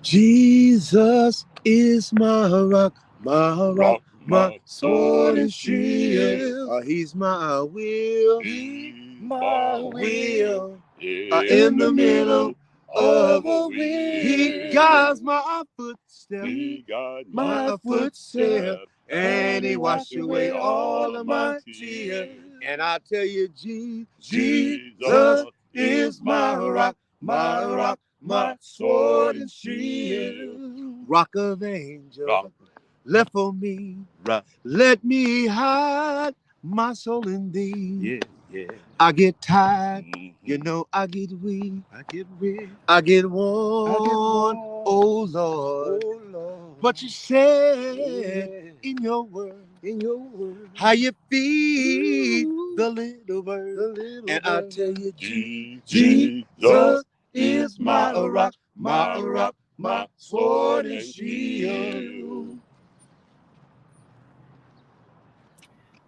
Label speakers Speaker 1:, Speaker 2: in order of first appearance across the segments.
Speaker 1: Jesus is my rock, my sword and shield. He's my will, my will. In the middle of a wheel. He guides my footsteps, my footsteps, and he washed away all of my tears. And I tell you, Jesus is my rock, my sword and shield. Rock of angels, left for me. Let me hide my soul in thee. I get tired, I get weak, I get worn, oh Lord. But you said in your word, how you feed the little bird. And I tell you, Jesus is my rock, my sword and shield.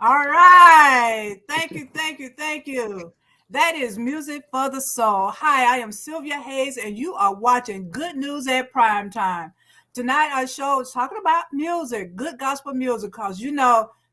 Speaker 2: All right. Thank you. That is Music for the Soul. Hi, I am Sylvia Hayes, and you are watching Good News at Primetime. Tonight, our show is talking about music, good gospel music, because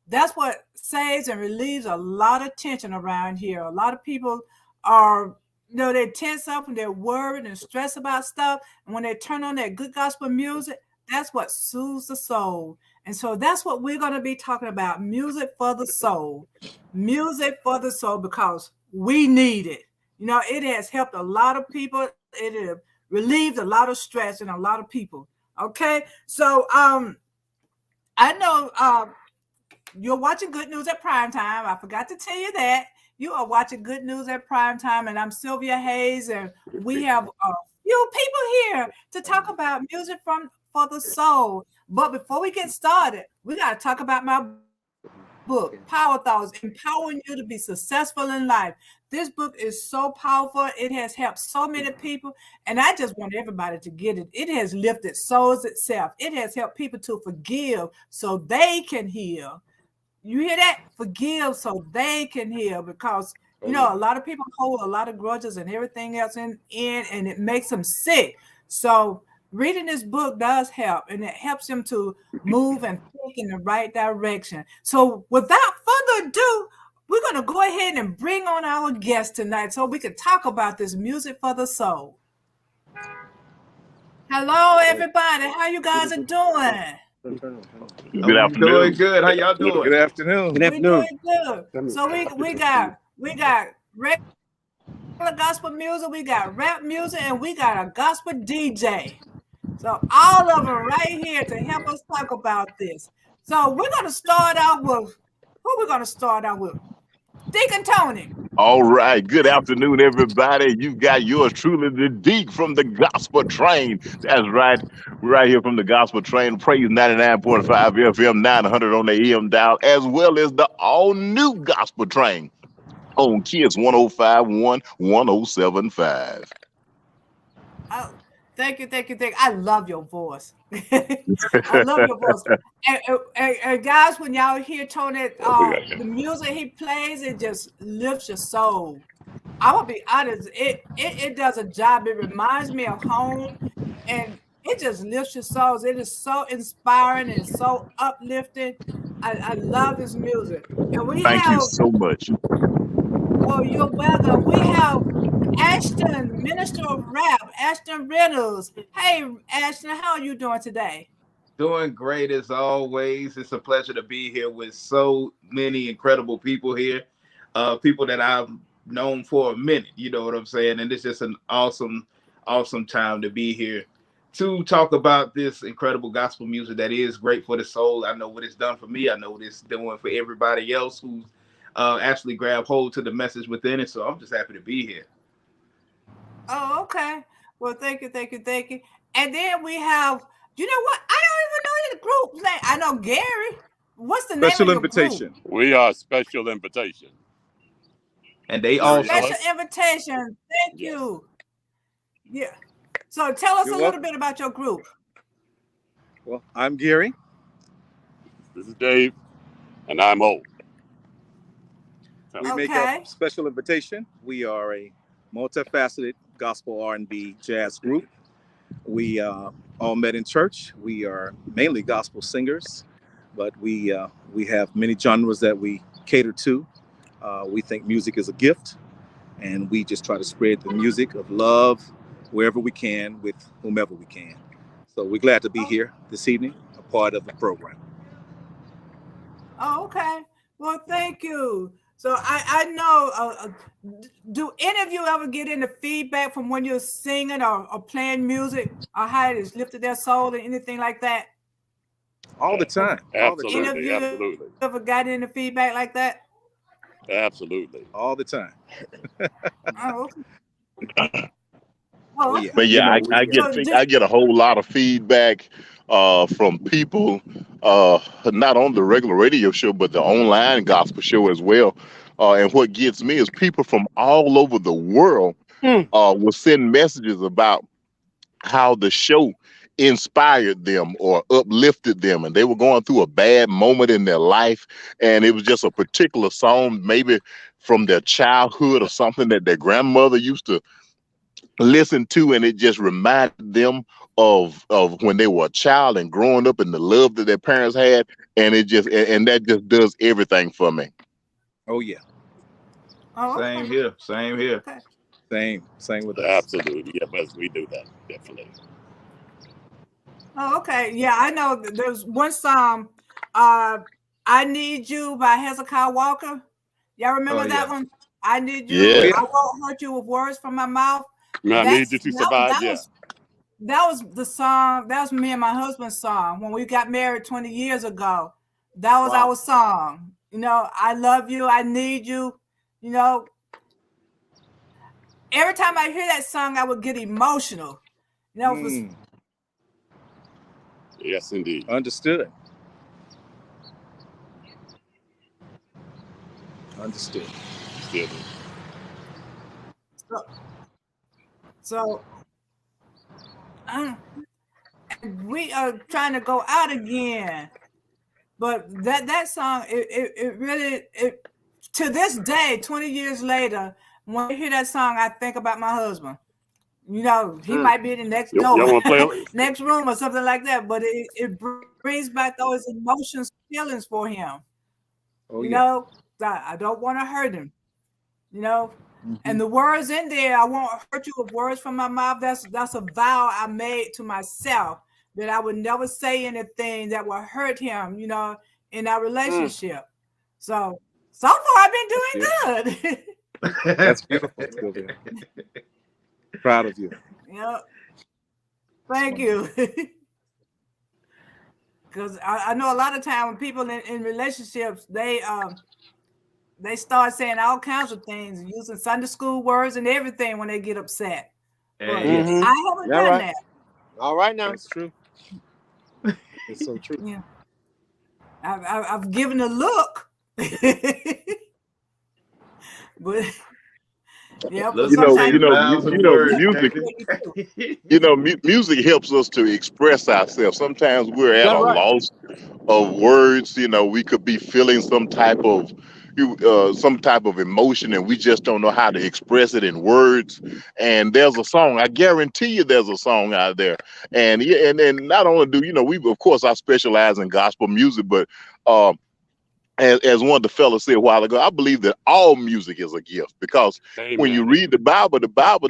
Speaker 2: that's what saves and relieves a lot of tension around here. A lot of people are, they're tense up and they're worried and stressed about stuff. And when they turn on that good gospel music, that's what soothes the soul. And so that's what we're going to be talking about, music for the soul. Music for the soul, because we need it. It has helped a lot of people. It has relieved a lot of stress in a lot of people. Okay, so I know you're watching Good News at Primetime. I forgot to tell you that. You are watching Good News at Primetime, and I'm Sylvia Hayes, and we have a few people here to talk about music for the soul. But before we get started, we got to talk about my book, Power Thoughts, Empowering You to Be Successful in Life. This book is so powerful. It has helped so many people, and I just want everybody to get it. It has lifted souls itself. It has helped people to forgive so they can heal. You hear that? Forgive so they can heal, because a lot of people hold a lot of grudges and everything else in and it makes them sick. So reading this book does help, and it helps them to move and think in the right direction. So without further ado, we're going to go ahead and bring on our guest tonight so we can talk about this music for the soul. Hello, everybody. How you guys are doing?
Speaker 3: Good afternoon.
Speaker 4: Doing good. How y'all doing?
Speaker 1: Good afternoon.
Speaker 2: We're doing good. So we got regular gospel music, we got rap music, and we got a gospel DJ. So all of them right here to help us talk about this. So we're going to start out with, who we're going to start out with? Deacon Tony.
Speaker 3: All right. Good afternoon, everybody. You got yours truly, the Deke from the Gospel Train. That's right. We're right here from the Gospel Train. Praise 99.5 FM, 900 on the AM dial, as well as the all-new Gospel Train on Kids 105.1, 107.5.
Speaker 2: Oh, thank you. I love your voice. I love your voice. And guys, when y'all hear Tony, the music he plays, it just lifts your soul. I will be honest, it does a job. It reminds me of home, and it just lifts your souls. It is so inspiring and so uplifting. I love his music. And we
Speaker 3: Thank you
Speaker 2: have,
Speaker 3: so much.
Speaker 2: oh, you're welcome. We have Ashton, Minister of Rap, Ashton Reynolds. Hey, Ashton, how are you doing today?
Speaker 4: Doing great as always. It's a pleasure to be here with so many incredible people here. People that I've known for a minute, you know what I'm saying? And it's just an awesome time to be here to talk about this incredible gospel music that is great for the soul. I know what it's done for me. I know what it's doing for everybody else who's actually grabbed hold to the message within it. So I'm just happy to be here.
Speaker 2: Oh, okay. Well, thank you. And then we have, you know what? I don't even know the group name. I know Gary. What's the name of your
Speaker 1: Invitation.
Speaker 2: group?
Speaker 5: We are Special Invitation.
Speaker 4: And they all
Speaker 2: Special Invitation. Thank you. Yeah. So tell us a little bit about your group.
Speaker 1: Well, I'm Gary.
Speaker 5: This is Dave, and I'm old.
Speaker 1: We make up Special Invitation. We are a multifaceted gospel R&B jazz group. We all met in church. We are mainly gospel singers, but we have many genres that we cater to. We think music is a gift, and we just try to spread the music of love wherever we can with whomever we can. So we're glad to be here this evening, a part of the program.
Speaker 2: Oh, okay. Well, thank you. So I know. Do any of you ever get any feedback from when you're singing or playing music, or how it has lifted their soul or anything like that?
Speaker 1: All the time. All the
Speaker 2: Any
Speaker 1: time.
Speaker 2: of
Speaker 5: Absolutely,
Speaker 2: you
Speaker 5: absolutely,
Speaker 2: ever got any feedback like that?
Speaker 5: absolutely.
Speaker 1: All the time.
Speaker 2: Oh, okay.
Speaker 1: Oh
Speaker 2: Oh,
Speaker 1: yeah.
Speaker 2: okay.
Speaker 3: But
Speaker 1: You
Speaker 3: yeah,
Speaker 1: know,
Speaker 2: So
Speaker 3: I get a whole lot of feedback from people, not on the regular radio show, but the online gospel show as well. And what gets me is people from all over the world will send messages about how the show inspired them or uplifted them, and they were going through a bad moment in their life, and it was just a particular song, maybe from their childhood or something that their grandmother used to listen to, and it just reminded them of when they were a child and growing up and the love that their parents had, and and that just does everything for me.
Speaker 1: oh yeah.
Speaker 2: oh,
Speaker 4: Same
Speaker 2: okay.
Speaker 4: here. Same here.
Speaker 2: Okay.
Speaker 1: Same with us.
Speaker 5: Absolutely. Yeah, but we do that, definitely.
Speaker 2: Oh, okay. Yeah, I know there's one song, uh, I Need You by Hezekiah Walker. Y'all
Speaker 4: Oh
Speaker 2: remember that
Speaker 4: yeah.
Speaker 2: one? I need
Speaker 1: Oh
Speaker 2: you.
Speaker 3: Yeah.
Speaker 1: yeah.
Speaker 2: I won't hurt you with words from my mouth.
Speaker 5: I need you to survive. Yeah.
Speaker 2: That was the song. That was me and my husband's song when we got married 20 years ago. That was
Speaker 1: Wow.
Speaker 2: our song. You know, I love you. I need you. You know, every time I hear that song, I would get emotional. You know, for,
Speaker 5: Yes, indeed.
Speaker 1: Understood. Understood.
Speaker 5: Still do.
Speaker 2: so, so we are trying to go out again. But that song, it really, to this day, 20 years later, when I hear that song, I think about my husband. You know, he might be in the next door,
Speaker 5: Y'all want to play?
Speaker 2: next room or something like that, but it brings back those emotions, feelings for him.
Speaker 1: Oh
Speaker 2: You
Speaker 1: yeah.
Speaker 2: know, I don't want to hurt him, you know.
Speaker 1: Mhm.
Speaker 2: And the words in there, I won't hurt you with words from my mouth. That's a vow I made to myself that I would never say anything that would hurt him, you know, in our relationship. So far I've been doing good.
Speaker 1: That's beautiful, Sylvia. Proud of you.
Speaker 2: Yeah. Thank you. Because I know a lot of time when people in relationships, they start saying all kinds of things, using Sunday school words and everything when they get upset. But
Speaker 1: Yes.
Speaker 2: I haven't done that.
Speaker 6: All right now.
Speaker 1: That's true. It's so true.
Speaker 2: Yeah. I've given a look. But yeah, but
Speaker 3: Music helps us to express ourselves. Sometimes we're at
Speaker 6: That's
Speaker 3: a
Speaker 6: right.
Speaker 3: loss of words. We could be feeling some type of emotion, and we just don't know how to express it in words. And there's a song. I guarantee you, there's a song out there. And yeah, and then not only do we, of course, I specialize in gospel music, but as one of the fellas said a while ago, I believe that all music is a gift, because when you read the Bible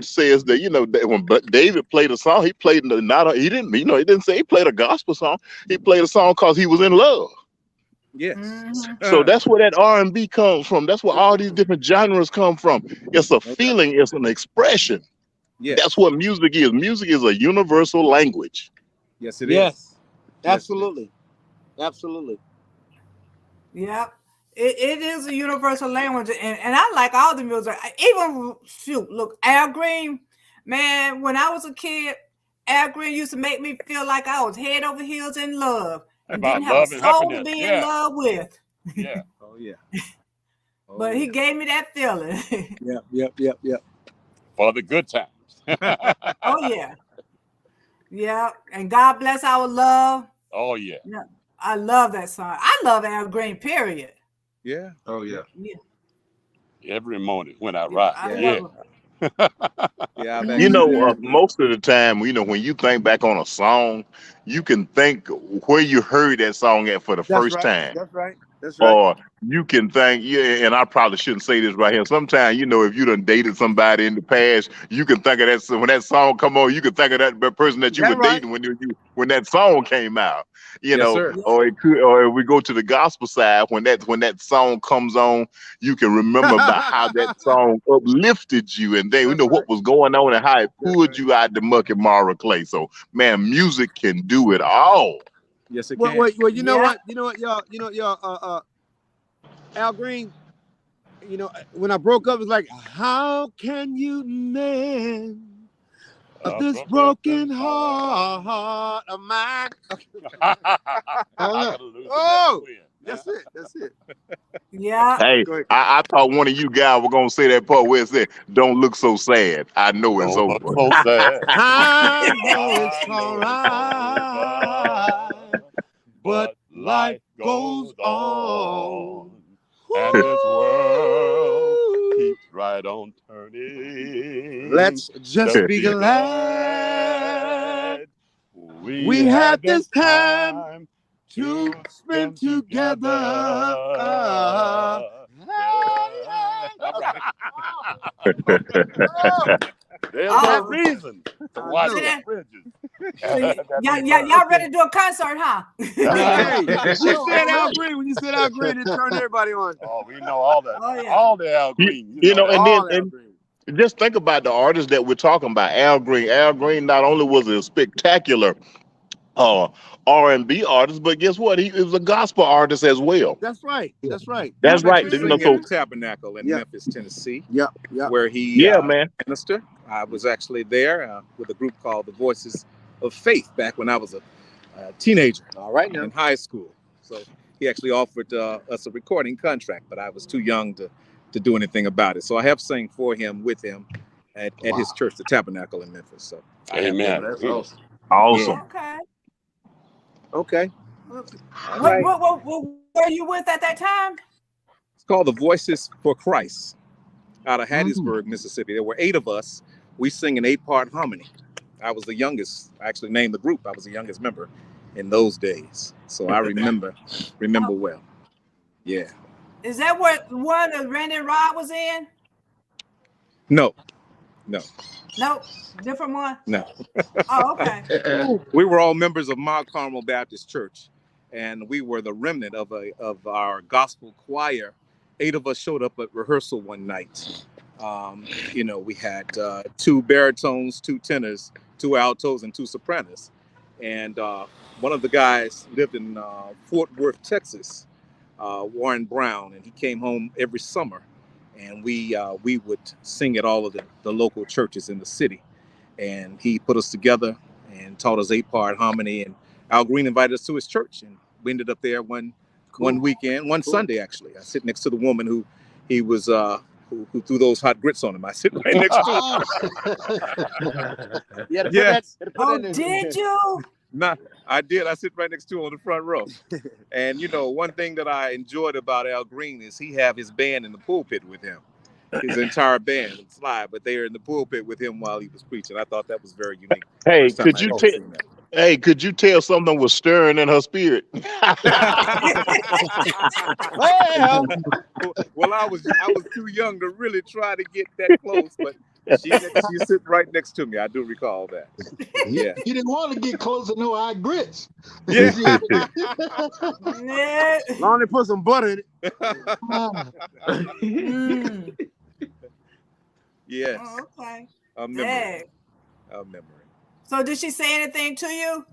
Speaker 3: says that that when David played a song, he played he didn't say he played a gospel song. He played a song because he was in love.
Speaker 1: Yes.
Speaker 3: So that's where that R&B comes from. That's where all these different genres come from. It's a feeling. It's an expression.
Speaker 1: Yes.
Speaker 3: That's what music is. Music is a universal language.
Speaker 1: Yes, it is.
Speaker 6: Yes. Absolutely. Absolutely.
Speaker 2: yeah, it is a universal language, and I like all the music. Even look, Al Green, man. When I was a kid, Al Green used to make me feel like I was head over heels in love and
Speaker 5: About
Speaker 2: didn't have a
Speaker 5: love and
Speaker 2: soul to
Speaker 5: happiness.
Speaker 2: be
Speaker 5: Yeah.
Speaker 2: in love with.
Speaker 5: Yeah.
Speaker 1: Oh yeah. Oh,
Speaker 2: But he gave me that feeling.
Speaker 1: Yep.
Speaker 5: For the good times.
Speaker 2: Oh yeah. Yeah. And God bless our love.
Speaker 5: Oh yeah.
Speaker 2: Yeah. I love that song. I love Al Green, period.
Speaker 1: Yeah.
Speaker 4: Oh yeah.
Speaker 2: Yeah.
Speaker 5: Every morning when I ride.
Speaker 2: I
Speaker 5: Yeah.
Speaker 2: love him.
Speaker 7: Yeah, I've
Speaker 3: You
Speaker 7: actually
Speaker 3: know,
Speaker 7: listened to it.
Speaker 3: most of the time, you know, when you think back on a song, you can think where you heard that song at for the
Speaker 6: That's
Speaker 3: first
Speaker 6: right.
Speaker 3: time.
Speaker 6: That's right. That's right.
Speaker 3: Or you can think, yeah, and I probably shouldn't say this right here. Sometimes, you know, if you done dated somebody in the past, you can think of that. When that song come on, you can think of that person that you were
Speaker 6: That right.
Speaker 3: dating when that song came out. You
Speaker 7: Yes,
Speaker 3: know,
Speaker 7: sir.
Speaker 3: or it could, or if we go to the gospel side, when that song comes on, you can remember about how that song uplifted you, and then you
Speaker 6: That's
Speaker 3: know
Speaker 6: right.
Speaker 3: what was going on and how it
Speaker 6: That's
Speaker 3: pulled
Speaker 6: right.
Speaker 3: you out the muck and mire clay. So, man, music can do it all.
Speaker 7: Yes, it
Speaker 6: Well,
Speaker 7: can.
Speaker 6: well, you know
Speaker 2: Yeah.
Speaker 6: what? You know what, y'all? You know, y'all. Al Green. You know, when I broke up, it was like, how can you mend this broken heart of mine?
Speaker 5: I gotta lose
Speaker 6: Oh,
Speaker 5: that win.
Speaker 6: that's it. That's it.
Speaker 2: Yeah.
Speaker 3: Hey,
Speaker 6: Go ahead.
Speaker 3: I thought one of you guys were gonna say that part where it said, "Don't look so sad. I know it's
Speaker 5: Don't look
Speaker 3: over."
Speaker 5: so sad.
Speaker 6: I know it's
Speaker 5: I know
Speaker 6: all
Speaker 5: it's
Speaker 6: right,
Speaker 5: over,
Speaker 6: but
Speaker 5: but
Speaker 6: life
Speaker 5: life
Speaker 6: goes
Speaker 5: goes
Speaker 6: on.
Speaker 5: on, and this world
Speaker 6: Woo.
Speaker 5: keeps right on turning.
Speaker 6: Let's just
Speaker 5: Just
Speaker 6: be
Speaker 5: be
Speaker 6: glad
Speaker 5: glad we
Speaker 6: we had
Speaker 5: had
Speaker 6: this
Speaker 5: this
Speaker 6: time
Speaker 5: time
Speaker 6: to
Speaker 5: to
Speaker 6: spend
Speaker 5: spend
Speaker 6: together.
Speaker 5: together.
Speaker 6: Oh,
Speaker 5: There's no
Speaker 2: Oh,
Speaker 5: reason to
Speaker 6: I
Speaker 5: watch
Speaker 6: know.
Speaker 5: the
Speaker 2: so
Speaker 5: bridges.
Speaker 2: y'all ready to do a concert, huh?
Speaker 6: Hey, you
Speaker 5: Oh,
Speaker 6: said Al
Speaker 5: man.
Speaker 6: Green. When you said Al Green, it turned everybody on.
Speaker 5: Oh, we know all that.
Speaker 2: Oh, yeah.
Speaker 5: All the Al Green.
Speaker 3: You know,
Speaker 5: that.
Speaker 3: and then
Speaker 6: All Al Green.
Speaker 3: just think about the artists that we're talking about. Al Green. Al Green not only was a spectacular uh, R&B artist, but guess what? He was a gospel artist as well.
Speaker 6: That's right. That's right.
Speaker 3: That's
Speaker 7: I'm
Speaker 3: right.
Speaker 7: actually
Speaker 3: You know,
Speaker 7: singing at
Speaker 3: so
Speaker 7: the Tabernacle in
Speaker 6: Yeah.
Speaker 7: Memphis, Tennessee,
Speaker 6: Yep. Yep.
Speaker 7: where he
Speaker 3: yeah, man.
Speaker 7: ministered. I was actually there with a group called the Voices of Faith back when I was a teenager
Speaker 6: All right now.
Speaker 7: in high school. So he actually offered us a recording contract, but I was too young to do anything about it. So I have sang for him, with him, at his church, the Tabernacle in Memphis. So I have
Speaker 5: Amen.
Speaker 7: that.
Speaker 4: That's awesome.
Speaker 3: Awesome.
Speaker 2: Okay.
Speaker 6: Okay.
Speaker 7: All right.
Speaker 2: What were you with at that time?
Speaker 7: It's called the Voices for Christ out of Hattiesburg, Mississippi. There were 8 of us. We sing an 8-part harmony. I was the youngest. I actually named the group. I was the youngest member in those days. So I remember well. Yeah.
Speaker 2: Is that what one that Randy Rod was in?
Speaker 7: No.
Speaker 2: Nope. Different one?
Speaker 7: No.
Speaker 2: Oh, okay.
Speaker 7: We were all members of Mount Carmel Baptist Church, and we were the remnant of our gospel choir. 8 of us showed up at rehearsal one night. You know, we had 2 baritones, 2 tenors, 2 altos, and 2 sopranos. And one of the guys lived in Fort Worth, Texas, Warren Brown, and he came home every summer, and we would sing at all of the local churches in the city. And he put us together and taught us 8-part harmony. And Al Green invited us to his church, and we ended up there one weekend, one Sunday actually. I sit next to the woman who he was who threw those hot grits on him. I sit right next to her.
Speaker 6: Yeah.
Speaker 2: Oh, did you?
Speaker 7: Nah, I did. I sit right next to him on the front row. And you know, one thing that I enjoyed about Al Green is he have his band in the pulpit with him. His entire band was live, but they were in the pulpit with him while he was preaching. I thought that was very unique.
Speaker 3: Hey,
Speaker 7: First time
Speaker 3: could
Speaker 7: I
Speaker 3: you
Speaker 7: ever
Speaker 3: tell?
Speaker 7: seen that.
Speaker 3: Hey, could you tell something was stirring in her spirit?
Speaker 7: Well, I was too young to really try to get that close, but she sit right next to me. I do recall that. Yeah.
Speaker 8: He didn't want to get close to no hot grits.
Speaker 7: Yeah.
Speaker 2: Yeah.
Speaker 6: Long they put some butter in it.
Speaker 2: Mm.
Speaker 7: Yes.
Speaker 2: Oh, okay.
Speaker 7: A memory.
Speaker 2: Dang.
Speaker 7: A memory.
Speaker 2: So did she say anything to you?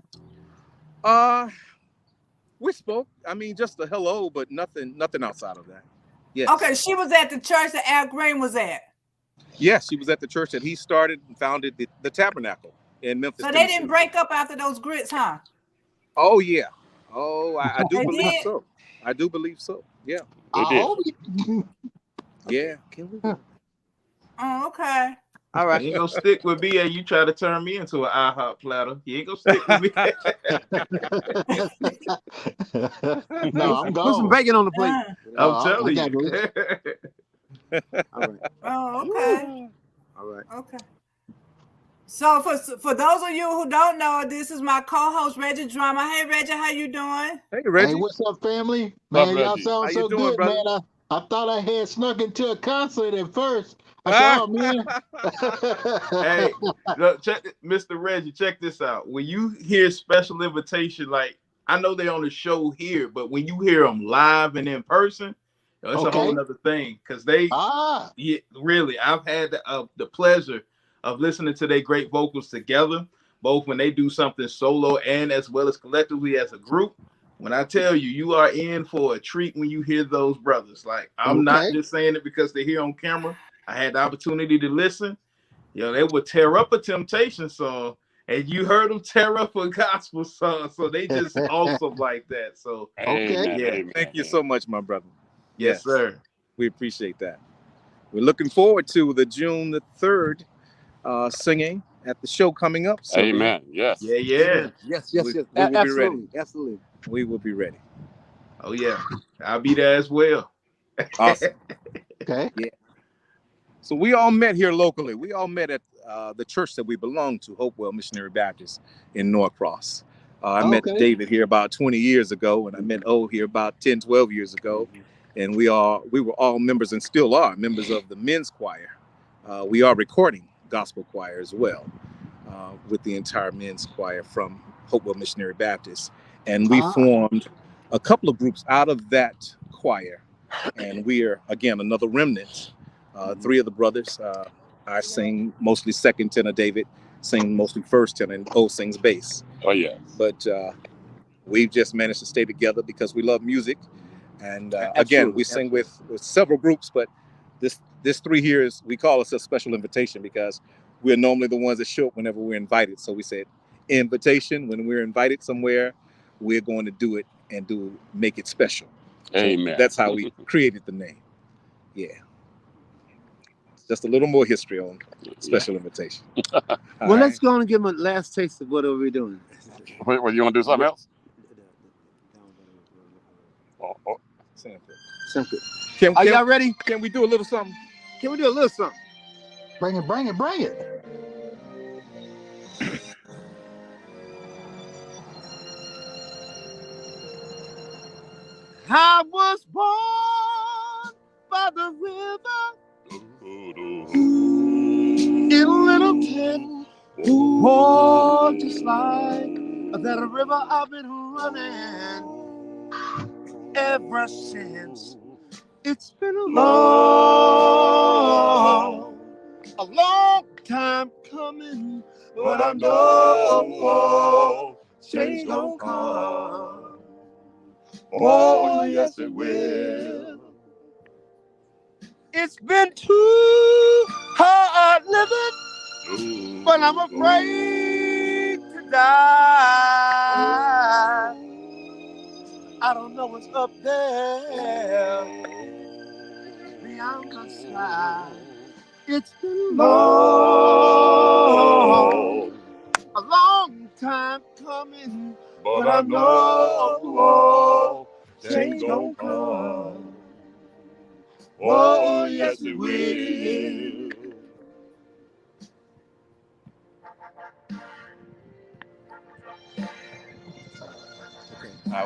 Speaker 7: We spoke. I mean, just a hello, but nothing outside of that. Yes.
Speaker 2: Okay, she was at the church that Al Green was at.
Speaker 7: Yes, she was at the church that he started and founded the Tabernacle in Memphis.
Speaker 2: So they didn't break up after those grits, huh?
Speaker 7: Oh yeah. Oh, I do
Speaker 2: They
Speaker 7: believe
Speaker 2: did?
Speaker 7: so. I do believe so. Yeah. Yeah. Can we?
Speaker 2: Oh, okay.
Speaker 6: All right.
Speaker 4: You ain't gonna stick with me and you try to turn me into an IHOP platter. You ain't gonna stick with me.
Speaker 8: No, I'm
Speaker 6: Put some
Speaker 8: gone.
Speaker 6: bacon on the plate.
Speaker 4: I'm telling
Speaker 8: I got
Speaker 4: you.
Speaker 6: All right.
Speaker 2: Oh, okay.
Speaker 6: All right.
Speaker 2: Okay. So for those of you who don't know, this is my co-host Reggie Drama. Hey Reggie, how you doing?
Speaker 7: Hey,
Speaker 8: Hey,
Speaker 7: Reggie.
Speaker 8: what's up, family?
Speaker 5: What's
Speaker 8: Man,
Speaker 5: up,
Speaker 8: y'all
Speaker 5: Reggie?
Speaker 8: sound
Speaker 7: How you
Speaker 8: so
Speaker 7: doing,
Speaker 8: good,
Speaker 7: brother?
Speaker 8: man. I thought I had snuck into a concert at first. I said, oh, man.
Speaker 4: Hey, look, Mr. Reggie, check this out. When you hear special invitation, like I know they on the show here, but when you hear them live and in person, it's a whole
Speaker 8: Okay.
Speaker 4: nother thing. Because they,
Speaker 8: Ah,
Speaker 4: yeah, really, I've had the pleasure of listening to their great vocals together, both when they do something solo and as well as collectively as a group. When I tell you, you are in for a treat when you hear those brothers. Like, I'm not
Speaker 8: okay.
Speaker 4: just saying it because they're here on camera. I had the opportunity to listen. They would tear up a Temptation song, and you heard them tear up a gospel song. So they just awesome like that. So
Speaker 8: Okay.
Speaker 5: Amen.
Speaker 4: yeah,
Speaker 5: Amen.
Speaker 7: Thank you so much, my brother.
Speaker 4: yes, sir.
Speaker 7: We appreciate that. We're looking forward to the June the 3rd singing at the show coming up. Sylvia.
Speaker 5: Amen. Yes.
Speaker 4: Yeah, yeah.
Speaker 6: Amen. Yes,
Speaker 7: We will be
Speaker 6: absolutely,
Speaker 7: ready.
Speaker 6: absolutely.
Speaker 7: We will be ready.
Speaker 4: Oh yeah, I'll be there as well.
Speaker 7: Awesome.
Speaker 8: Okay.
Speaker 7: So we all met here locally. We all met at the church that we belong to, Hopewell Missionary Baptist in Norcross. I met
Speaker 8: Okay.
Speaker 7: David here about 20 years ago, and I met O here about 10, 12 years ago. And we were all members and still are members of the men's choir. We are recording gospel choir as well with the entire men's choir from Hopewell Missionary Baptist. And we formed a couple of groups out of that choir. And we are, again, another remnant. Three of the brothers. I sing mostly second tenor, David sing mostly first tenor, and O sings bass.
Speaker 5: Oh, yeah.
Speaker 7: But we've just managed to stay together because we love music. And again, we sing with several groups, but this three here we call us a special invitation because we're normally the ones that show up whenever we're invited. So we said invitation, when we're invited somewhere, we're going to do it and make it special.
Speaker 5: Amen.
Speaker 7: So that's how we created the name. Yeah. Just a little more history on special invitation.
Speaker 6: Well, let's go on and give them a last taste of what are we doing.
Speaker 5: Wait, you want to do something else?
Speaker 6: Simple.
Speaker 7: Are
Speaker 6: y'all ready?
Speaker 7: Can we do a little something?
Speaker 6: Can we do a little something?
Speaker 8: Bring it, bring it, bring it.
Speaker 6: I was born by the river in a little tent. Oh, just like that river I've been running ever since. It's been a long time coming, but I know change gon' come. Oh, yes, it will. It's been too hard living, but I'm afraid to die. I don't know what's up there beyond the sky. It's been a long time coming, but I know change gon' come. Oh, yes, it will.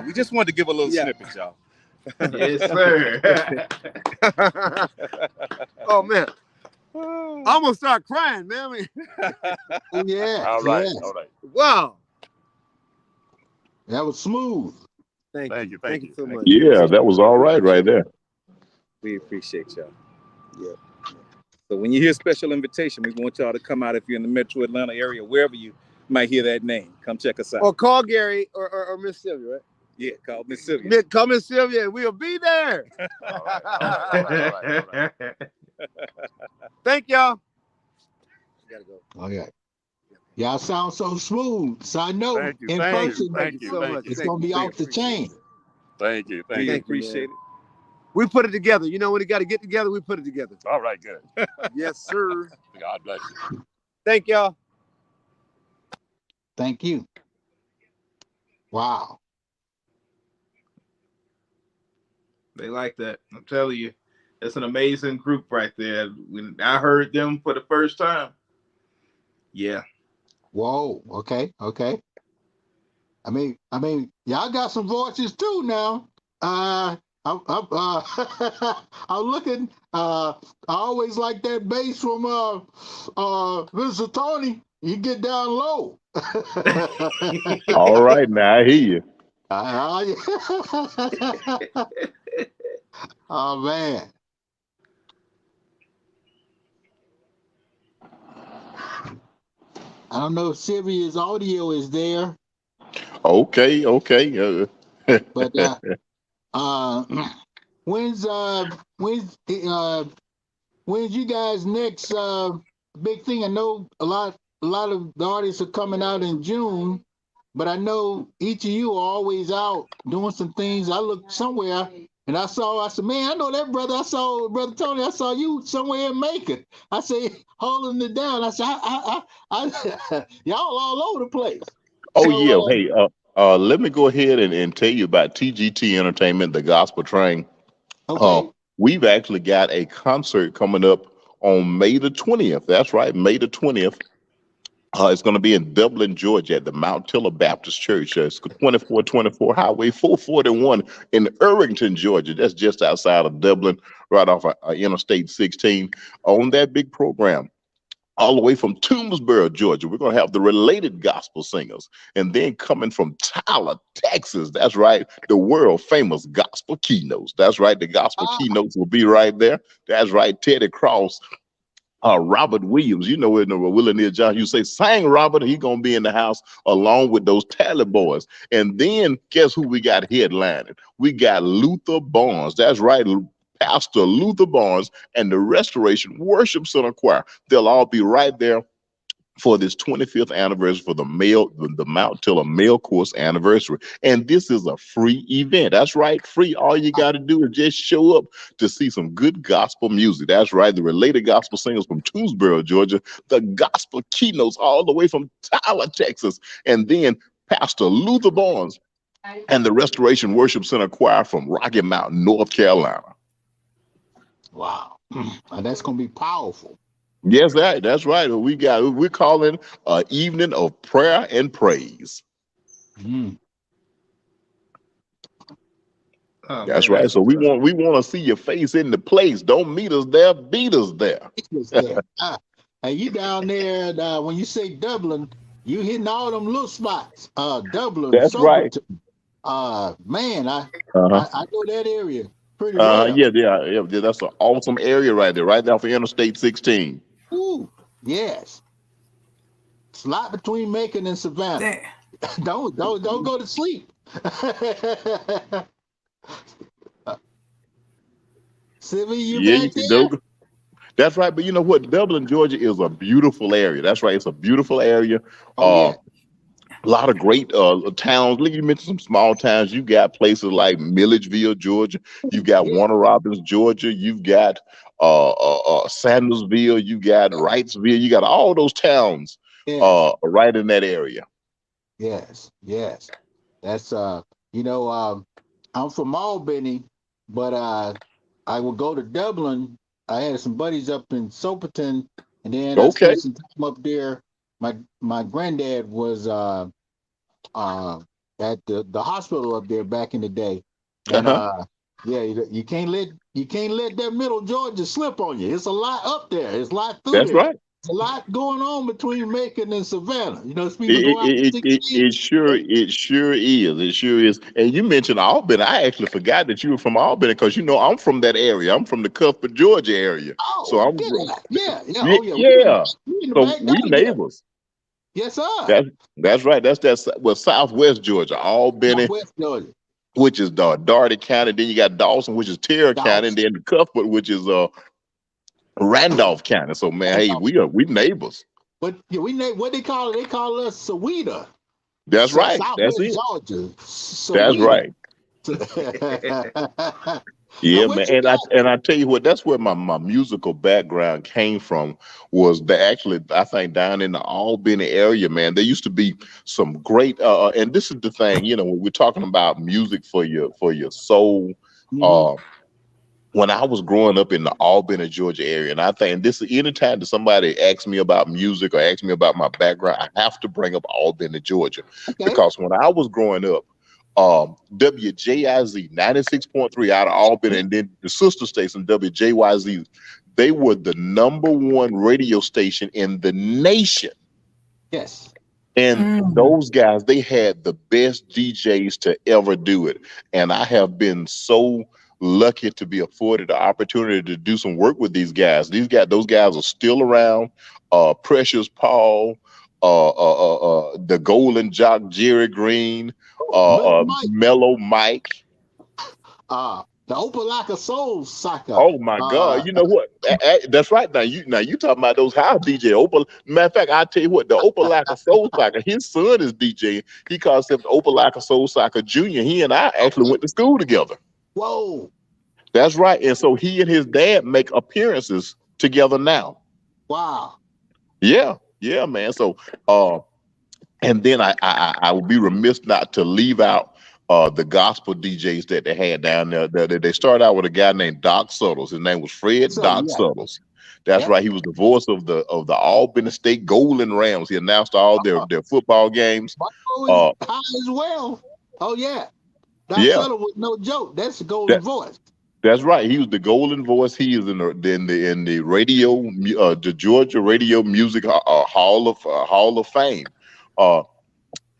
Speaker 7: We just wanted to give a little snippet, y'all.
Speaker 4: Yes, sir.
Speaker 6: Oh, man. I almost start crying, man. I mean,
Speaker 8: Oh, yeah.
Speaker 5: All right.
Speaker 8: Yeah.
Speaker 5: All right.
Speaker 6: wow.
Speaker 8: That was smooth.
Speaker 6: Thank you so much.
Speaker 3: Yeah, that was all right there.
Speaker 7: We appreciate y'all.
Speaker 6: Yeah.
Speaker 7: So when you hear special invitation, we want y'all to come out if you're in the metro Atlanta area, wherever you might hear that name. Come check us out.
Speaker 6: Or call Gary or Miss Sylvia, right?
Speaker 7: Yeah, call Miss Sylvia.
Speaker 6: Call Miss Sylvia and we'll be there.
Speaker 5: All right.
Speaker 6: Thank y'all.
Speaker 7: Gotta go.
Speaker 8: Okay. Y'all sound so smooth. So I know
Speaker 5: Thank you,
Speaker 8: in
Speaker 5: thank you,
Speaker 8: person
Speaker 5: thank you,
Speaker 6: so
Speaker 5: thank
Speaker 6: much.
Speaker 5: you.
Speaker 8: it's going to be off the chain.
Speaker 5: Thank you.
Speaker 7: We
Speaker 6: you,
Speaker 7: appreciate it.
Speaker 6: We put it together. You know, when we got to get together, we put it together.
Speaker 5: All right, good.
Speaker 6: Yes, sir.
Speaker 5: God bless you.
Speaker 6: Thank y'all.
Speaker 8: Thank you. Wow.
Speaker 4: They like that. I'm telling you, it's an amazing group right there. When I heard them for the first time, yeah,
Speaker 8: Whoa. Okay. Okay. Y'all got some voices too now. I'm looking. I always like that bass from Mr. Tony. You get down low.
Speaker 3: All right, now I hear you.
Speaker 8: Oh man. I don't know if Sylvia's audio is there,
Speaker 3: Okay, okay.
Speaker 8: but uh, when's uh when's uh when's you guys next big thing? I know a lot of the artists are coming out in June, but I know each of you are always out doing some things. I looked somewhere and I said, man, I know that brother. I saw Brother Tony. I saw you somewhere in Macon. I say, holding it down. I said, y'all all over the place.
Speaker 3: Oh
Speaker 8: So,
Speaker 3: yeah. Hey, let me go ahead and tell you about TGT Entertainment, the Gospel Train. Uh,
Speaker 8: okay.
Speaker 3: we've actually got a concert coming up on May the 20th. That's right, May the 20th. It's going to be in Dublin, Georgia, at the Mount Tiller Baptist Church. It's 2424 Highway 441 in Irvington, Georgia. That's just outside of Dublin, right off of Interstate 16. On that big program, all the way from Toomsboro, Georgia, we're going to have the Related Gospel Singers. And then coming from Tyler, Texas, that's right, the world famous Gospel Keynotes. That's right, the Gospel Keynotes will be right there. That's right, Teddy Cross, Robert Williams, you know, in the Willie Neal John, you say, sang Robert, he gonna be in the house along with those Tally boys. And then guess who we got headlining? We got Luther Barnes. That's right, Pastor Luther Barnes and the Restoration Worship Center Choir. They'll all be right there for this 25th anniversary for the Mount Tiller Male Course anniversary. And this is a free event. That's right, free. All you got to do is just show up to see some good gospel music. That's right, the Related Gospel Singers from Toomsboro, Georgia, the Gospel Keynotes all the way from Tyler, Texas, and then Pastor Luther Barnes and the Restoration Worship Center Choir from Rocky Mountain, North Carolina.
Speaker 8: Wow. That's going to be powerful.
Speaker 3: Yes, that's right. We're calling an evening of prayer and praise.
Speaker 8: Mm.
Speaker 4: Oh,
Speaker 3: That's
Speaker 4: man,
Speaker 3: right. So we want to see your face in the place. Don't meet us there, beat us there.
Speaker 8: There. Hey, you down there, when you say Dublin, you hitting all them little spots. Dublin,
Speaker 3: That's right.
Speaker 8: Soberton. Man, I
Speaker 3: Uh-huh.
Speaker 8: know that area pretty well.
Speaker 3: Yeah. That's an awesome area right there, right now for Interstate 16.
Speaker 8: Ooh, yes. It's a lot between Macon and Savannah.
Speaker 2: There.
Speaker 8: Don't go to sleep. Sylvia, you
Speaker 3: Yeah, you
Speaker 8: back
Speaker 3: can
Speaker 8: there?
Speaker 3: do. That's right. But you know what? Dublin, Georgia is a beautiful area. That's right. It's a beautiful area.
Speaker 8: Oh yeah.
Speaker 3: A lot of great towns. Look, you mentioned some small towns. You got places like Milledgeville, Georgia. You've got
Speaker 8: Yeah.
Speaker 3: Warner Robins, Georgia. You've got Sandersville. You got Wrightsville. You got all those towns
Speaker 8: Yes.
Speaker 3: right in that area.
Speaker 8: Yes. That's I'm from Albany, but I would go to Dublin. I had some buddies up in Soperton, and then I
Speaker 3: Okay.
Speaker 8: spent some time up there. My granddad was at the hospital up there back in the day, and
Speaker 3: Uh-huh.
Speaker 8: yeah, you can't let that middle Georgia slip on you. It's a lot up there. It's a lot through
Speaker 3: That's
Speaker 8: there.
Speaker 3: right.
Speaker 8: There's a lot going on between Macon and Savannah. You know, it's people
Speaker 3: It,
Speaker 8: go out
Speaker 3: it,
Speaker 8: to
Speaker 3: it, it,
Speaker 8: 16.
Speaker 3: it sure it sure is. It sure is. And you mentioned Albany. I actually forgot that you were from Albany because you know I'm from that area. I'm from the Cuthbert, Georgia area. So
Speaker 8: Oh,
Speaker 3: I'm
Speaker 8: yeah.
Speaker 3: yeah,
Speaker 8: Oh, yeah.
Speaker 3: yeah.
Speaker 8: We in the
Speaker 3: So
Speaker 8: back
Speaker 3: we
Speaker 8: down there.
Speaker 3: neighbors.
Speaker 8: Yes, sir.
Speaker 3: That's right. Southwest Georgia, Albany,
Speaker 8: Southwest Georgia.
Speaker 3: which is Dougherty County. Then you got Dawson, which is Terra County, and
Speaker 8: Dawson.
Speaker 3: then Cuthbert, which is Randolph County. So man, hey, we neighbors.
Speaker 8: But yeah, what they call it? They call us Sawida.
Speaker 3: That's right. That's
Speaker 8: Southwest
Speaker 3: it.
Speaker 8: Georgia.
Speaker 3: That's
Speaker 8: Sawida.
Speaker 3: right.
Speaker 8: Now
Speaker 3: Yeah, man,
Speaker 8: what you got?
Speaker 3: and I tell you what, that's where my musical background came from. Was the actually I think down in the Albany area, man. There used to be some great, and this is the thing, you know, when we're talking about music for your soul.
Speaker 8: Mm-hmm.
Speaker 3: Uh, when I was growing up in the Albany, Georgia area, and I think this anytime that somebody asks me about music or asks me about my background, I have to bring up Albany, Georgia,
Speaker 8: Okay.
Speaker 3: because when I was growing up, WJIZ 96.3 out of Albany, and then the sister station WJYZ, they were the #1 radio station in the nation.
Speaker 8: Yes.
Speaker 3: And those guys, they had the best DJs to ever do it. And I have been so lucky to be afforded the opportunity to do some work with these guys. Those guys are still around. Precious Paul, the Golden Jock, Jerry Green,
Speaker 8: Mike.
Speaker 3: Mellow Mike.
Speaker 8: The Opalaka Soul Soccer.
Speaker 3: Oh my God! You know what? That's right. Now you talking about those house DJ Opal. Matter of fact, I tell you what, the Opalaka Soul Soccer. His son is DJing. He calls himself Opalaka Soul Soccer Junior. He and I actually went to school together.
Speaker 8: Whoa!
Speaker 3: That's right. And so he and his dad make appearances together now.
Speaker 8: Wow!
Speaker 3: Yeah, man. So, and then I would be remiss not to leave out the gospel DJs that they had down there. They started out with a guy named Doc Suttles. His name was Fred Doc Suttles. That's right. He was the voice of the Albany State Golden Rams. He announced all their football games.
Speaker 8: High as well. Oh yeah. Doc Suttles was no joke. That's the golden voice.
Speaker 3: That's right. He was the golden voice. He is in the radio, the Georgia Radio Music Hall of Fame.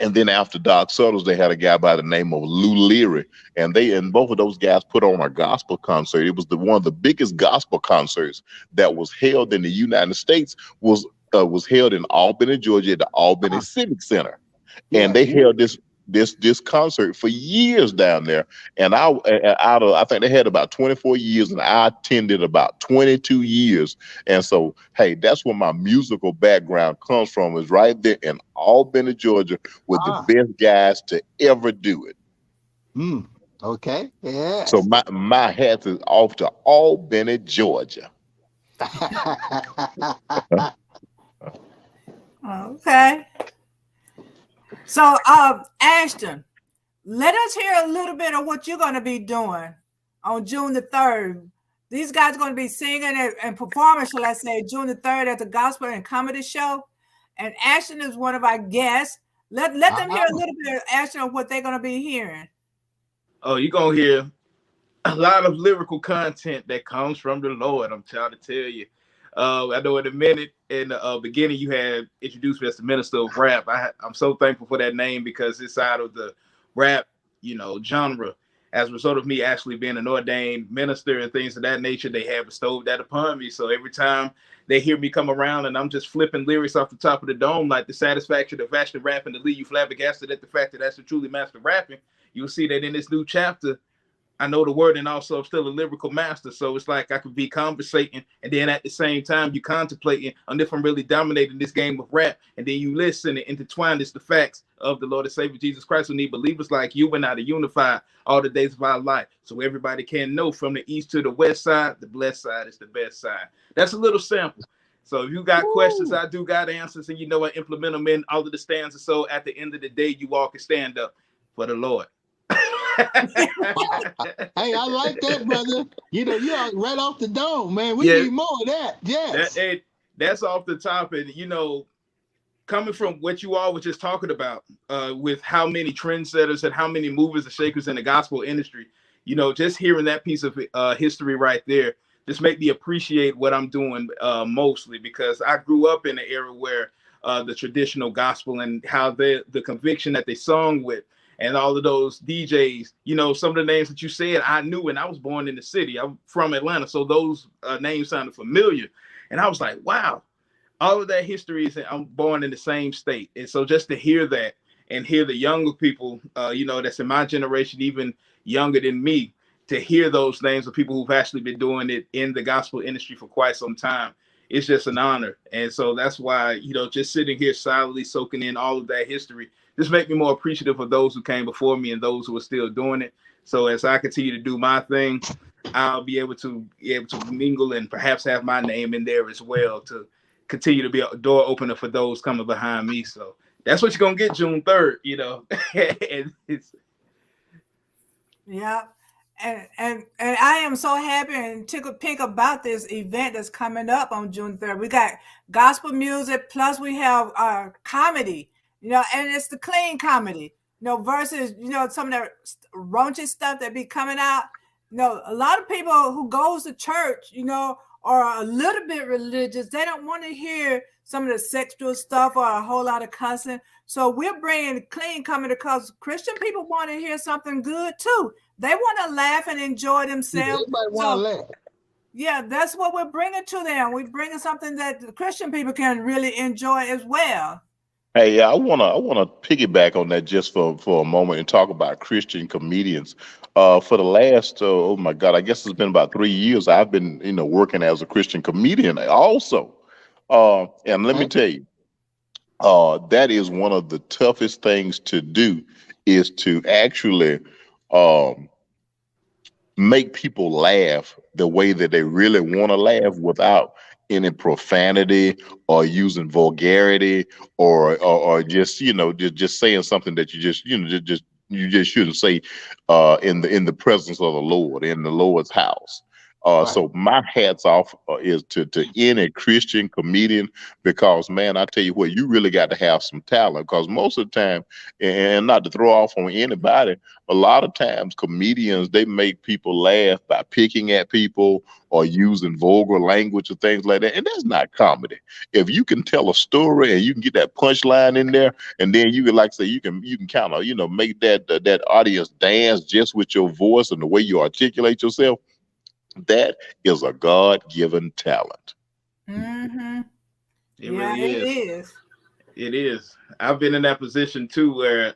Speaker 3: And then after Doc Suttles, they had a guy by the name of Lou Leary, and both of those guys put on a gospel concert. It was one of the biggest gospel concerts that was held in the United States. Was held in Albany, Georgia, at the Albany Civic Center, and they held this concert for years down there. And I think they had about 24 years, and I attended about 22 years. And so, hey, that's where my musical background comes from, is right there in Albany, Georgia, with the best guys to ever do it.
Speaker 8: Okay. Yeah.
Speaker 3: So my hat is off to Albany, Georgia.
Speaker 2: Okay. So, Ashton, let us hear a little bit of what you're going to be doing on June the 3rd. These guys are going to be singing and performing, shall I say, June the 3rd at the Gospel and Comedy Show. And Ashton is one of our guests. Let them hear a little bit, Ashton, of what they're going to be hearing.
Speaker 4: Oh, you're going to hear a lot of lyrical content that comes from the Lord, I'm trying to tell you. I know in a minute, in the beginning, you had introduced me as the minister of rap. I'm so thankful for that name, because inside of the rap, genre, as a result of me actually being an ordained minister and things of that nature, they have bestowed that upon me. So every time they hear me come around and I'm just flipping lyrics off the top of the dome, like the satisfaction of actually rapping to leave you flabbergasted at the fact that that's the truly master rapping, you'll see that in this new chapter, I know the word, and also I'm still a lyrical master. So it's like I could be conversating, and then at the same time you contemplating on if I'm really dominating this game of rap, and then you listen and intertwine this the facts of the Lord and Savior Jesus Christ, who need believers like you and I to unify all the days of our life, so everybody can know from the east to the west side, the blessed side is the best side. That's a little sample. So if you got questions, I do got answers, and I implement them in all of the stanzas. So at the end of the day, you all can stand up for the Lord.
Speaker 8: Hey, I like that, brother. You're right off the dome, man. We need more of that. Yes.
Speaker 4: That's off the top. And, coming from what you all were just talking about, with how many trendsetters and how many movers and shakers in the gospel industry, just hearing that piece of history right there, just make me appreciate what I'm doing mostly, because I grew up in an era where the traditional gospel and how the conviction that they sung with, and all of those DJs, some of the names that you said, I knew, and I was born in the city. I'm from Atlanta, so those names sounded familiar. And I was like, wow, all of that history is, I'm born in the same state. And so just to hear that and hear the younger people, that's in my generation, even younger than me, to hear those names of people who've actually been doing it in the gospel industry for quite some time, it's just an honor. And so that's why, just sitting here silently soaking in all of that history, just make me more appreciative of those who came before me and those who are still doing it. So as I continue to do my thing, I'll be able to mingle and perhaps have my name in there as well, to continue to be a door opener for those coming behind me. So that's what you're going to get June 3rd, and it's.
Speaker 2: Yeah. And I am so happy and tickled pink about this event that's coming up on June 3rd. We got gospel music, plus we have comedy, and it's the clean comedy, versus some of the raunchy stuff that be coming out. A lot of people who goes to church, are a little bit religious. They don't want to hear some of the sexual stuff or a whole lot of cussing. So we're bringing clean comedy because Christian people want to hear something good too. They want to laugh and enjoy themselves.
Speaker 8: Everybody want to laugh.
Speaker 2: Yeah, that's what we're bringing to them. We're bringing something that the Christian people can really enjoy as well.
Speaker 3: Hey, I wanna piggyback on that just for a moment and talk about Christian comedians. For the last oh my God, I guess it's been about 3 years. I've been working as a Christian comedian also, and let me tell you, that is one of the toughest things to do is to actually um, make people laugh the way that they really want to laugh without any profanity or using vulgarity or just just saying something that you just you just shouldn't say in the presence of the Lord in the Lord's house.
Speaker 8: Right.
Speaker 3: So my hats off is to any Christian comedian because man, I tell you what, you really got to have some talent because most of the time, and not to throw off on anybody, a lot of times comedians they make people laugh by picking at people or using vulgar language or things like that, and that's not comedy. If you can tell a story and you can get that punchline in there, and then you can like say you can kind of make that audience dance just with your voice and the way you articulate yourself. That is a God-given talent.
Speaker 2: Mm-hmm.
Speaker 4: It really is. It is. I've been in that position too, where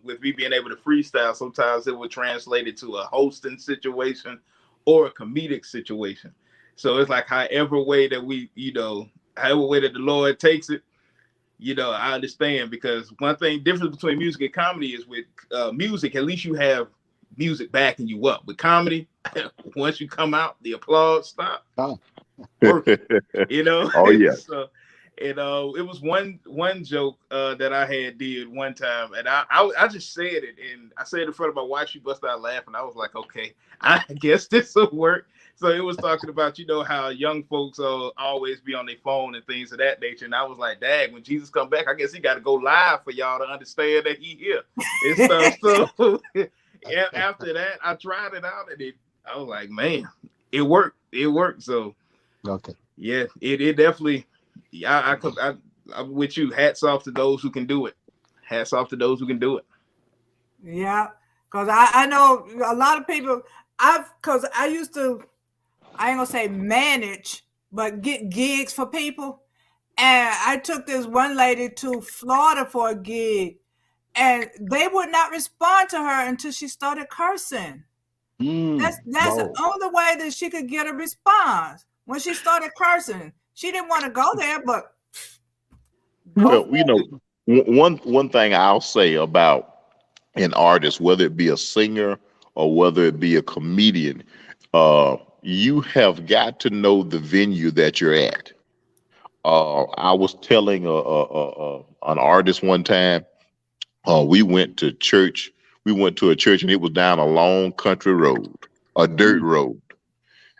Speaker 4: with me being able to freestyle, sometimes it would translate it to a hosting situation or a comedic situation. So it's like however way that however way that the Lord takes it, I understand because one thing difference between music and comedy is with music, at least you have music backing you up. With comedy, once you come out, the applause stop. Working,
Speaker 3: Oh yeah.
Speaker 4: So, it was one joke that I had did one time, and I just said it, and I said it in front of my wife. She busted out laughing. I was like, okay, I guess this will work. So it was talking about how young folks always be on their phone and things of that nature, and I was like, dang, when Jesus come back, I guess he got to go live for y'all to understand that he here and stuff. So. After that, I tried it out, and I was like, man, it worked. It worked. So,
Speaker 8: okay,
Speaker 4: yeah, it definitely. Yeah, I'm with you. Hats off to those who can do it. Hats off to those who can do it.
Speaker 2: Yeah, because I know a lot of people. Because I used to, I ain't gonna say manage, but get gigs for people, and I took this one lady to Florida for a gig. And they would not respond to her until she started cursing. That's the only way that she could get a response. When she started cursing, she didn't want to go there, but
Speaker 3: well, one thing I'll say about an artist, whether it be a singer or whether it be a comedian, you have got to know the venue that you're at. I was telling an artist one time. We went to church. We went to a church, and it was down a long country road, a dirt road.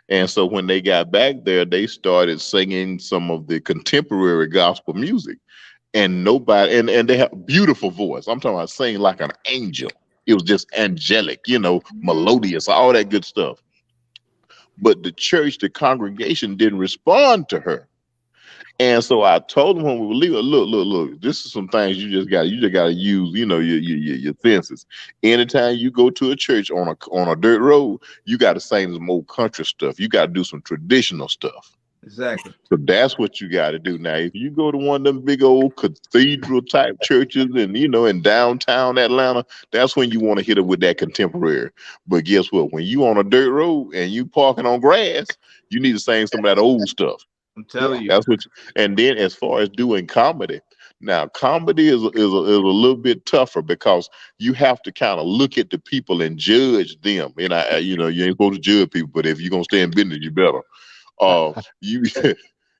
Speaker 3: And so when they got back there, they started singing some of the contemporary gospel music, and nobody. And they have beautiful voice. I'm talking about singing like an angel. It was just angelic, melodious, all that good stuff. But the church, the congregation didn't respond to her. And so I told him when we were leaving, look, this is some things you just got to use, your senses. Anytime you go to a church on a dirt road, you got to sing some old country stuff. You got to do some traditional stuff.
Speaker 4: Exactly.
Speaker 3: So that's what you got to do. Now, if you go to one of them big old cathedral type churches and, in downtown Atlanta, that's when you want to hit it with that contemporary. But guess what? When you on a dirt road and you parking on grass, you need to sing some of that old stuff.
Speaker 4: I'm telling you.
Speaker 3: That's what. And then as far as doing comedy, now comedy is a little bit tougher because you have to kind of look at the people and judge them. And you ain't supposed to judge people, but if you're gonna stay in business, you better. You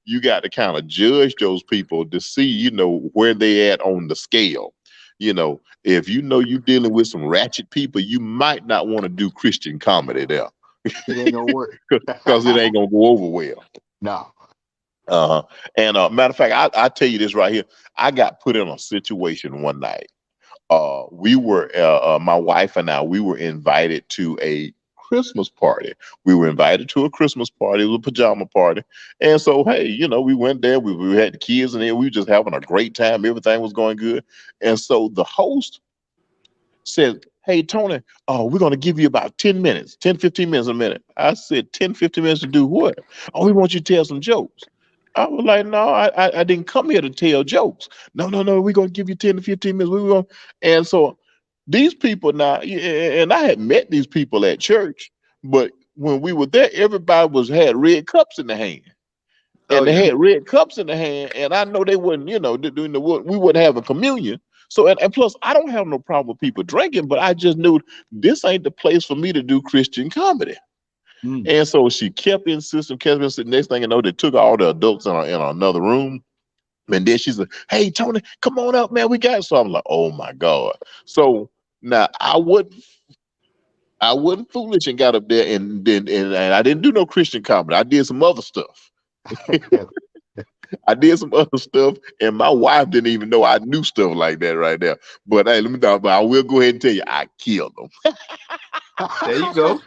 Speaker 3: you got to kind of judge those people to see, where they at on the scale. if you're dealing with some ratchet people, you might not want to do Christian comedy there.
Speaker 8: It ain't gonna work.
Speaker 3: Because it ain't gonna go over well.
Speaker 8: No.
Speaker 3: Uh-huh. And matter of fact, I tell you this right here. I got put in a situation one night. We were my wife and I, we were invited to a Christmas party. We were invited to a Christmas party. It was a pajama party. And so, hey, we went there. We had the kids and then we were just having a great time. Everything was going good. And so the host said, hey, Tony, we're going to give you about 10 minutes, 10, 15 minutes a minute. I said, 10, 15 minutes to do what? Oh, we want you to tell some jokes. I was like, no, I didn't come here to tell jokes. No, we're going to give you 10 to 15 minutes. We were going, and so these people now, and I had met these people at church, but when we were there, everybody had red cups in the hand.
Speaker 4: Oh
Speaker 3: And they
Speaker 4: yeah.
Speaker 3: had red cups in the hand, and I know they wouldn't, doing we wouldn't have a communion. So, and plus, I don't have no problem with people drinking, but I just knew this ain't the place for me to do Christian comedy.
Speaker 8: Mm.
Speaker 3: And so she kept insisting, kept insisting. Next thing you know, they took all the adults in another room. And then she's like, hey, Tony, come on up, man. We got it. So I'm like, oh my God. So now I wasn't foolish and got up there and I didn't do no Christian comedy. I did some other stuff. I did some other stuff, and my wife didn't even know I knew stuff like that right there. But hey, let me talk about. I will go ahead and tell you, I killed them.
Speaker 4: There you go.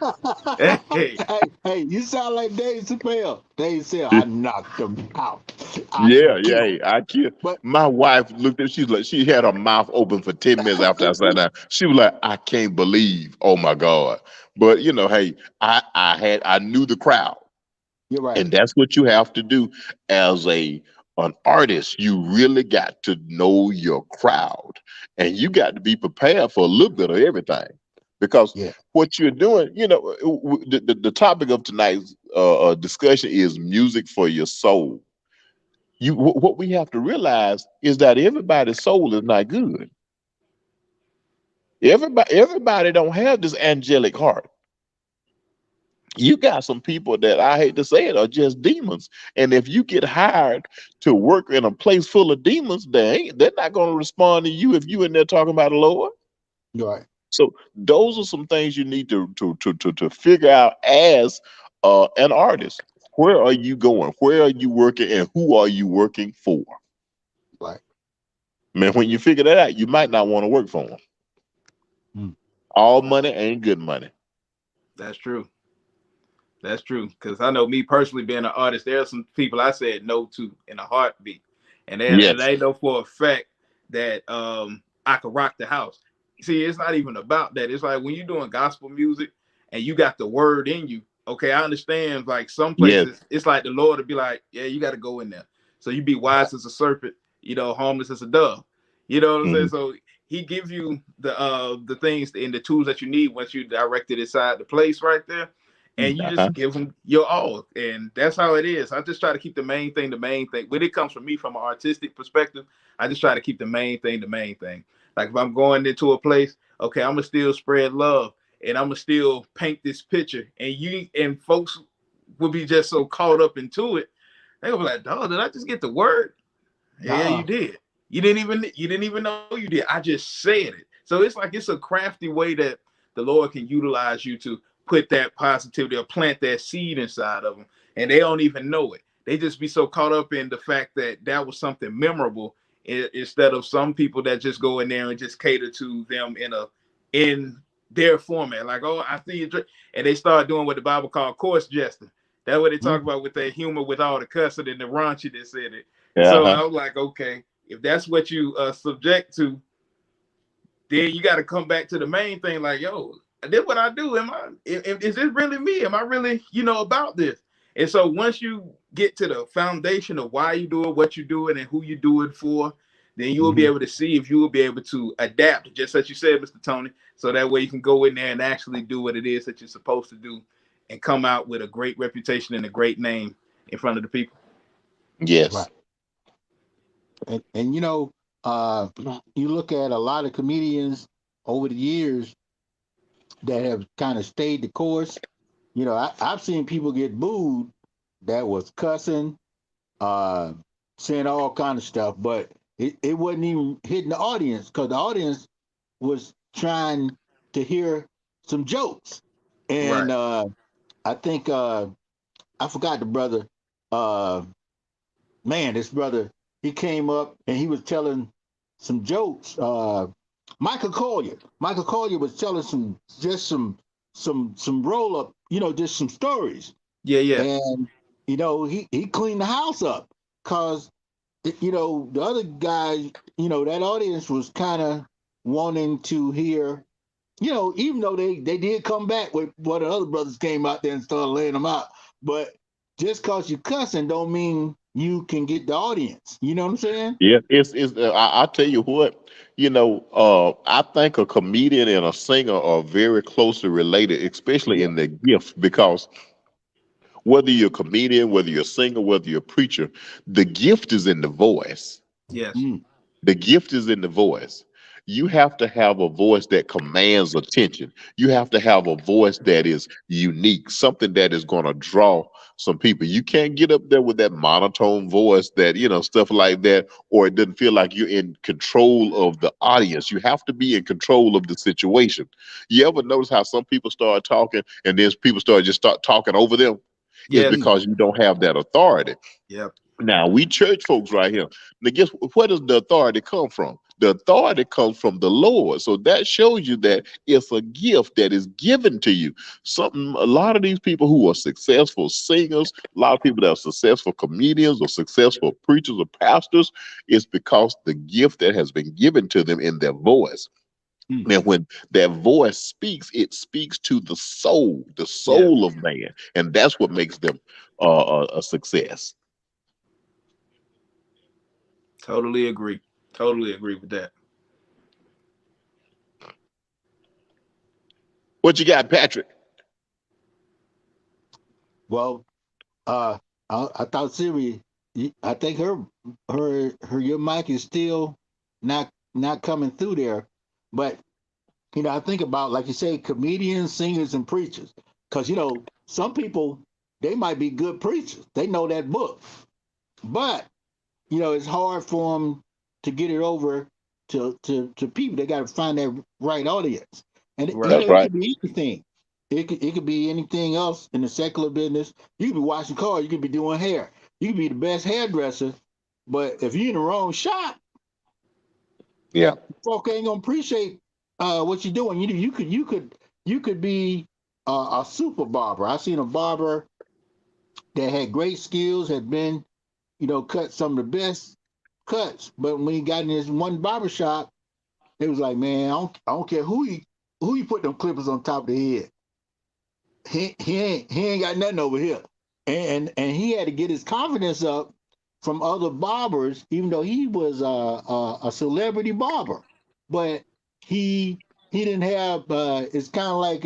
Speaker 4: Hey.
Speaker 8: Hey, you sound like Dave Chappelle. Dave said, I knocked them out.
Speaker 3: Yeah,
Speaker 8: Killed
Speaker 3: hey, I killed.
Speaker 8: But
Speaker 3: My wife looked at. She's like, she had her mouth open for 10 minutes after I sat down. She was like, I can't believe. Oh my God! But hey, I knew the crowd.
Speaker 8: you're right.
Speaker 3: And that's what you have to do as an artist. You really got to know your crowd, and you got to be prepared for a little bit of everything. Because
Speaker 8: Yeah.
Speaker 3: what you're doing, the topic of tonight's discussion is music for your soul. What we have to realize is that everybody's soul is not good. Everybody don't have this angelic heart. You got some people that I hate to say it are just demons. And if you get hired to work in a place full of demons, they're not going to respond to you if you in there talking about the Lord.
Speaker 8: You're right.
Speaker 3: So those are some things you need to figure out as an artist. Where are you going? Where are you working? And who are you working for?
Speaker 8: Right.
Speaker 3: Man, when you figure that out, you might not want to work for them.
Speaker 8: Mm.
Speaker 3: All money ain't good money.
Speaker 4: That's true. That's true. Because I know me personally being an artist, there are some people I said no to in a heartbeat. And
Speaker 3: Yes.
Speaker 4: they know for a fact that I could rock the house. See, it's not even about that. It's like when you're doing gospel music and you got the word in you. Okay, I understand like some
Speaker 3: Yes.
Speaker 4: places it's like the Lord would be like, yeah, you got to go in there. So you be wise as a serpent, harmless as a dove. You know what I'm saying?
Speaker 3: Mhm.
Speaker 4: So he gives you the things and the tools that you need once you direct it inside the place right there, and you
Speaker 3: Uh-huh.
Speaker 4: just give them your all, and that's how it is. I just try to keep the main thing the main thing. When it comes from me from an artistic perspective, I just try to keep the main thing the main thing. Like if I'm going into a place, okay, I'm gonna still spread love, and I'm gonna still paint this picture, and folks will be just so caught up into it. They gonna be like, "Dog, did I just get the word?" Yeah, you
Speaker 8: Nah.
Speaker 4: did. You didn't even know you did. I just said it. So it's like it's a crafty way that the Lord can utilize you to put that positivity or plant that seed inside of them, and they don't even know it. They just be so caught up in the fact that that was something memorable, instead of some people that just go in there and just cater to them in their format. Like, oh, I see you drink, and they start doing what the Bible called coarse jesting. That's what they talk
Speaker 8: Mm.
Speaker 4: about with their humor, with all the cussing and the raunchiness in it. So
Speaker 3: Uh-huh.
Speaker 4: I was like, okay, if that's what you subject to, then you got to come back to the main thing. Like, yo, this what I do. Is this really me? Am I really, about this? And so once you get to the foundation of why you do it, what you do it, and who you do it for, then you will be
Speaker 8: Mm-hmm.
Speaker 4: able to see if you will be able to adapt, just as you said, Mr. Tony. So that way you can go in there and actually do what it is that you're supposed to do and come out with a great reputation and a great name in front of the people.
Speaker 3: Yes.
Speaker 8: Right. And you look at a lot of comedians over the years that have kind of stayed the course. I've seen people get booed that was cussing, saying all kind of stuff, but it wasn't even hitting the audience because the audience was trying to hear some jokes. And
Speaker 4: Right.
Speaker 8: I think I forgot the brother. Uh, man, this brother, he came up and he was telling some jokes. Michael Collier. Michael Collier was telling some roll up, just some stories.
Speaker 4: Yeah, yeah.
Speaker 8: And he cleaned the house up because the other guy, that audience was kind of wanting to hear, even though they did come back with what the other brothers came out there and started laying them out, but just cause you cussing don't mean you can get the audience. You know what I'm saying?
Speaker 3: Yeah, it's. I tell you what, I think a comedian and a singer are very closely related, especially
Speaker 8: Yeah.
Speaker 3: in their gift, because whether you're a comedian, whether you're a singer, whether you're a preacher, the gift is in the voice.
Speaker 4: Yes.
Speaker 8: Mm,
Speaker 3: The gift is in the voice. You have to have a voice that commands attention. You have to have a voice that is unique, something that is going to draw some people. You can't get up there with that monotone voice that, stuff like that, or it doesn't feel like you're in control of the audience. You have to be in control of the situation. You ever notice how some people start talking and then people start talking over them? It's
Speaker 4: Yes.
Speaker 8: mm,
Speaker 3: because you don't have that authority.
Speaker 4: Yep.
Speaker 3: Now, we church folks right here. Now, guess where does the authority come from? The authority comes from the Lord. So that shows you that it's a gift that is given to you. A lot of these people who are successful singers, a lot of people that are successful comedians or successful preachers or pastors, it's because the gift that has been given to them in their voice.
Speaker 8: mm.
Speaker 3: And when that voice speaks, it speaks to the
Speaker 4: Yes.
Speaker 3: soul of man, and that's what makes them a success.
Speaker 4: Totally agree. Totally agree with that.
Speaker 3: What you got, Patrick?
Speaker 8: Well, uh, I thought Siri. I think your mic is still not coming through there, but I think about, like you say, comedians, singers, and preachers. Because, some people, they might be good preachers. They know that book. But, it's hard for them to get it over to people. They got to find that right audience. And,
Speaker 4: Right.
Speaker 3: That's
Speaker 8: it
Speaker 3: right.
Speaker 8: could be anything. It could be anything else in the secular business. You could be washing cars. You could be doing hair. You could be the best hairdresser. But if you're in the wrong shop,
Speaker 3: Yeah.
Speaker 8: folk ain't gonna appreciate what you're doing. You could be a super barber. I seen a barber that had great skills, had been cut some of the best cuts, but when he got in this one barber shop, it was like, man, I don't care who he put them clippers on top of the head. He ain't got nothing over here, and he had to get his confidence up from other barbers, even though he was a celebrity barber, but he didn't have. It's kind of like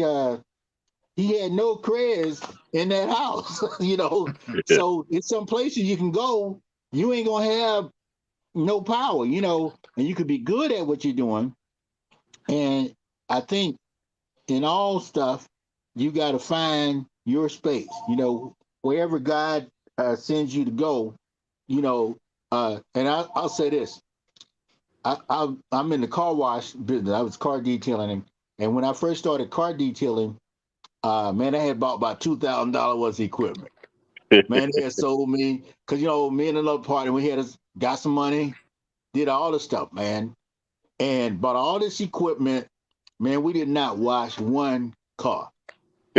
Speaker 8: he had no creds in that house, So it's some places you can go, you ain't gonna have no power, and you could be good at what you're doing. And I think in all stuff, you got to find your space. Wherever God sends you to go. And I'll say this: I'm in the car wash business. I was car detailing, and when I first started car detailing, man, I had bought about $2,000 worth of equipment. Man, they had sold me because me and another partner, we had got some money, did all the stuff, man, and bought all this equipment. Man, we did not wash one car.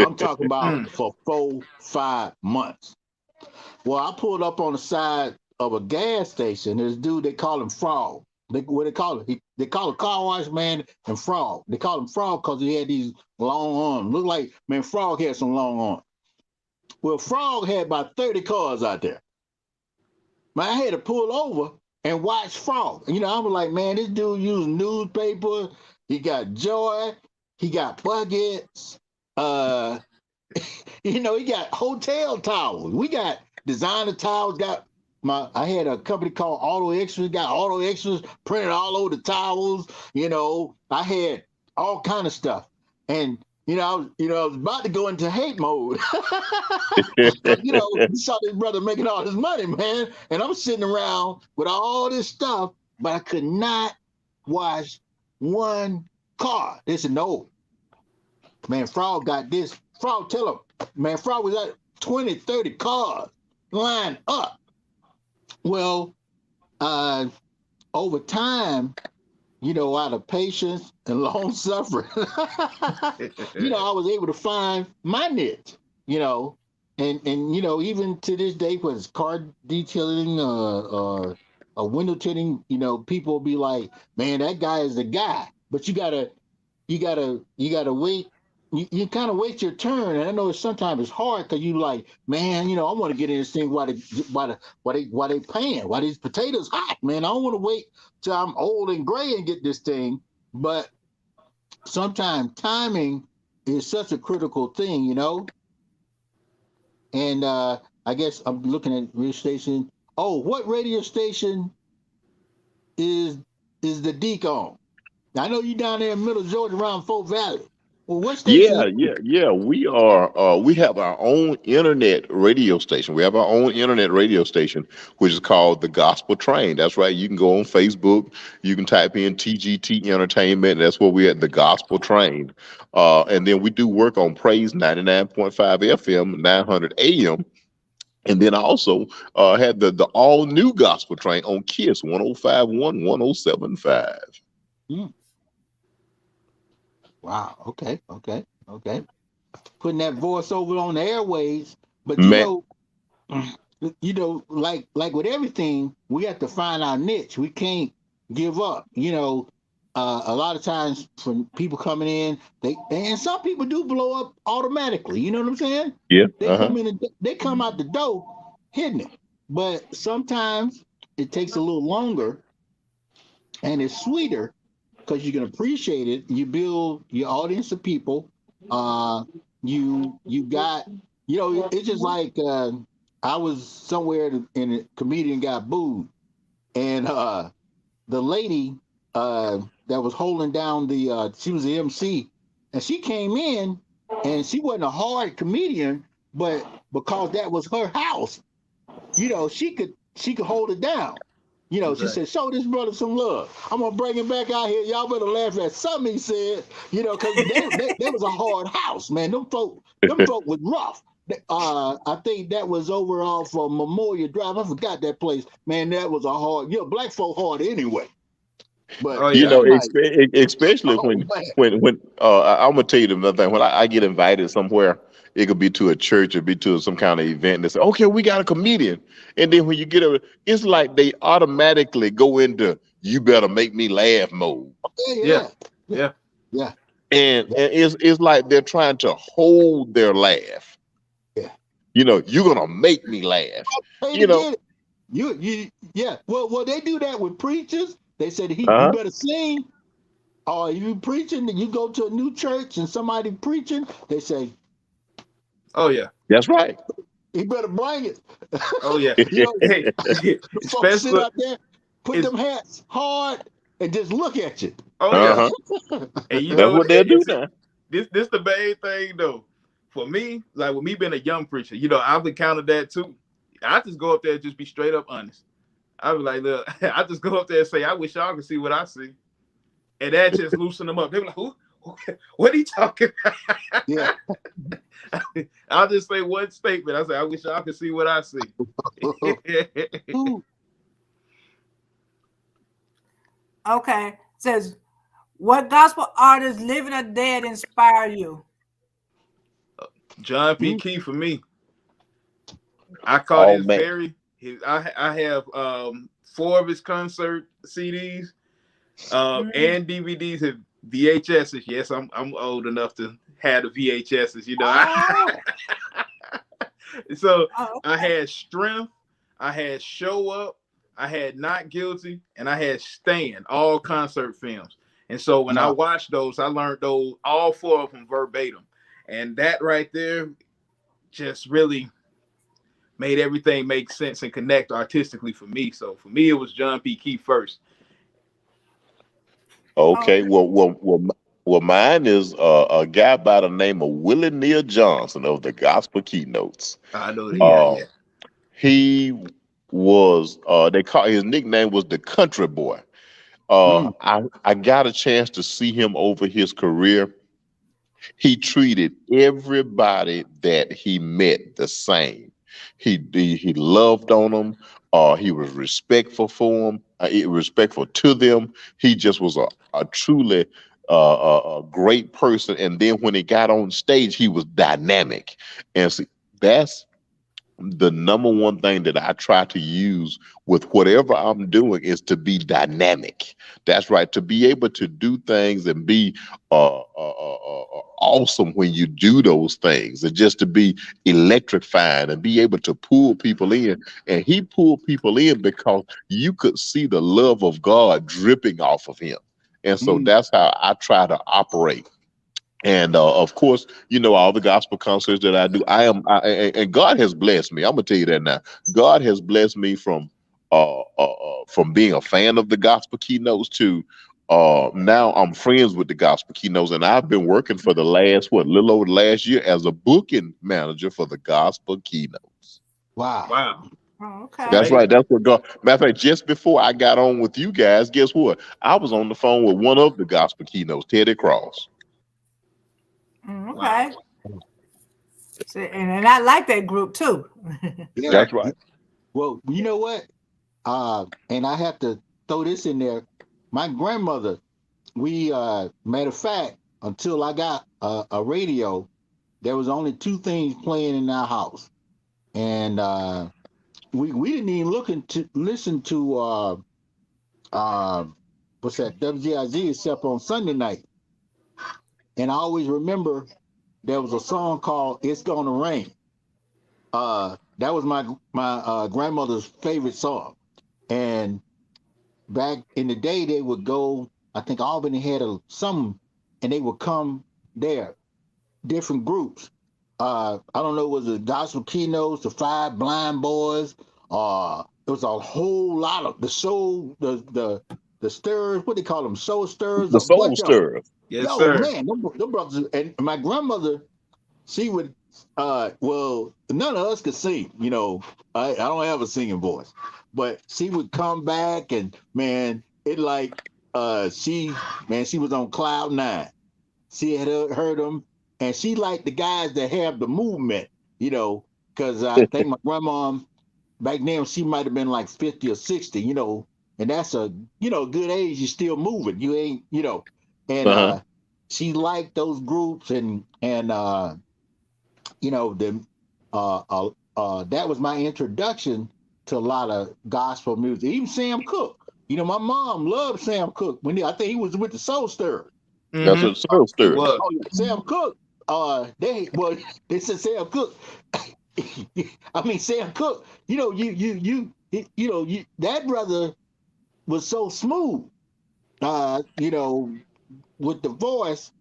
Speaker 8: I'm talking about
Speaker 4: Mm.
Speaker 8: for 4, 5 months. Well, I pulled up on the side of a gas station. This dude, they call him Frog. What they call it? They call it car wash man and Frog. They call him Frog because he had these long arms. Look like, man, Frog had some long arms. Well, Frog had about 30 cars out there. Man, I had to pull over and watch Frog. I was like, man, this dude using newspaper. He got joy. He got buckets. Uh, he got hotel towels. We got designer towels. I had a company called Auto Extras. Got Auto Extras printed all over the towels. I had all kind of stuff, and I was about to go into hate mode because you saw this brother making all this money, man, and I'm sitting around with all this stuff, but I could not wash one car. They said, no, man, Frog got this. Frog, tell him, man, Frog was at 20, 30 cars lined up. Well, over time, out of patience and long suffering, I was able to find my niche, and even to this day, whether it's car detailing or window tinting, people be like, man, that guy is the guy. But you gotta wait. You kind of wait your turn, and I know sometimes it's hard because you like, man, I want to get in this thing while they paying, while these potatoes hot, man. I don't want to wait till I'm old and gray and get this thing. But sometimes timing is such a critical thing, And I guess I'm looking at radio station. Oh, what radio station is the Deke on? I know you down there in Middle Georgia around Fort Valley. Well, what station?
Speaker 3: Yeah. We are. We have our own internet radio station. We have our own internet radio station, which is called the Gospel Train. That's right. You can go on Facebook. You can type in TGT Entertainment. And that's where we're at, the Gospel Train. And then we do work on Praise 99.5 FM, 900 AM. And then I also had the all new Gospel Train on KISS 105.1, 107.5.
Speaker 8: Wow. Okay. Putting that voice over on the airways, but like with everything, we have to find our niche. We can't give up. A lot of times from people coming in, and some people do blow up automatically. You know what I'm saying?
Speaker 3: Yeah.
Speaker 8: They come in and they come out the door hitting it. But sometimes it takes a little longer, and it's sweeter because you can appreciate it. You build your audience of people. You got, it's just like I was somewhere and a comedian got booed, and the lady that was holding down she was the MC, and she came in, and she wasn't a hard comedian, but because that was her house, she could hold it down. She said, show this brother some love. I'm going to bring him back out here. Y'all better laugh at something he said, because that was a hard house, man. Them folk was rough. I think that was over off Memorial Drive. I forgot that place. Man, that was a hard, black folk hard anyway. But
Speaker 3: especially when I'm gonna tell you another thing. When I get invited somewhere, it could be to a church, or be to some kind of event, and they say, "Okay, we got a comedian," and then when you get it's like they automatically go into "you better make me laugh" mode.
Speaker 8: Yeah.
Speaker 3: And it's like they're trying to hold their laugh.
Speaker 8: Yeah.
Speaker 3: You're gonna make me laugh.
Speaker 8: Well, they do that with preachers. They said you better sing. Or you preaching, and you go to a new church and somebody preaching, they say,
Speaker 4: "Oh yeah,
Speaker 3: that's right.
Speaker 8: You better bring it."
Speaker 4: Oh yeah.
Speaker 8: Folks sit out there, put them hats hard, and just look at you.
Speaker 4: Oh yeah. And
Speaker 3: that's what they'll do now.
Speaker 4: This the main thing though. For me, like with me being a young preacher, I've encountered that too. I just go up there and just be straight up honest. I be like, look, I just go up there and say, I wish y'all could see what I see. And that just loosen them up. They be like, who? What are you talking about?
Speaker 8: Yeah.
Speaker 4: I'll just say one statement. I say, I wish y'all could see what I see.
Speaker 2: Okay. Says, what gospel artists, living or dead, inspire you?
Speaker 4: John P. Key for me. I call it I have 4 of his concert CDs and DVDs and VHSs. Yes, I'm old enough to have the VHSs, So I had Strength, I had Show Up, I had Not Guilty, and I had Stand, all concert films. And so when I watched those, I learned those, all 4 of them verbatim. And that right there just really made everything make sense and connect artistically for me. So for me, it was John P. Key first.
Speaker 3: Okay, well, mine is a guy by the name of Willie Neal Johnson of the Gospel Keynotes.
Speaker 4: I know that.
Speaker 3: He was his nickname was the Country Boy. I got a chance to see him over his career. He treated everybody that he met the same. He loved on them. He was respectful for them. Respectful to them. He just was a truly a great person. And then when he got on stage, he was dynamic. And see, that's the number one thing that I try to use with whatever I'm doing is to be dynamic. That's right, to be able to do things and be awesome when you do those things, and just to be electrifying and be able to pull people in. And he pulled people in because you could see the love of God dripping off of him. And so that's how I try to operate. And of course, all the gospel concerts that I do, and God has blessed me. I'm gonna tell you that now. God has blessed me from being a fan of the gospel keynotes to now I'm friends with the gospel keynotes, and I've been working for the little over the last year as a booking manager for the gospel keynotes.
Speaker 8: Wow.
Speaker 2: Oh, okay.
Speaker 3: That's right. That's what God. Matter of fact, just before I got on with you guys, guess what? I was on the phone with one of the gospel keynotes, Teddy Cross.
Speaker 2: Okay. So, and I like that group too.
Speaker 8: Yeah.
Speaker 3: That's right.
Speaker 8: Well, you know what? And I have to throw this in there. My grandmother, matter of fact, until I got a radio, there was only two things playing in our house, and we didn't even listen to what's that, WGIZ, except on Sunday night. And I always remember there was a song called "It's Gonna Rain." That was my grandmother's favorite song. And back in the day, they would go, I think Albany had some, and they would come there, different groups. I don't know, was it Gospel Keynotes, the Five Blind Boys? There was a whole lot of the soul, the stirrers, what they call them, soul stirrers,
Speaker 3: The
Speaker 8: a
Speaker 3: Soul
Speaker 8: bunch of them.
Speaker 3: Stirrers.
Speaker 4: Yes,
Speaker 8: Yo,
Speaker 4: sir.
Speaker 8: man, them brothers, and my grandmother, she would, well, none of us could sing, I don't have a singing voice, but she would come back and, man, it like, she was on cloud nine. She had heard them, and she liked the guys that have the movement, because I think my grandma, back then, she might have been like 50 or 60, and that's a, good age, you're still moving. You ain't, and she liked those groups, and that was my introduction to a lot of gospel music. Even Sam Cooke. My mom loved Sam Cooke. I think he was with the Soul Stirrers.
Speaker 3: That's a Soul Stirrer.
Speaker 8: Oh, yeah. Sam Cooke. They said Sam Cooke. I mean, Sam Cooke. That brother was so smooth. With the voice.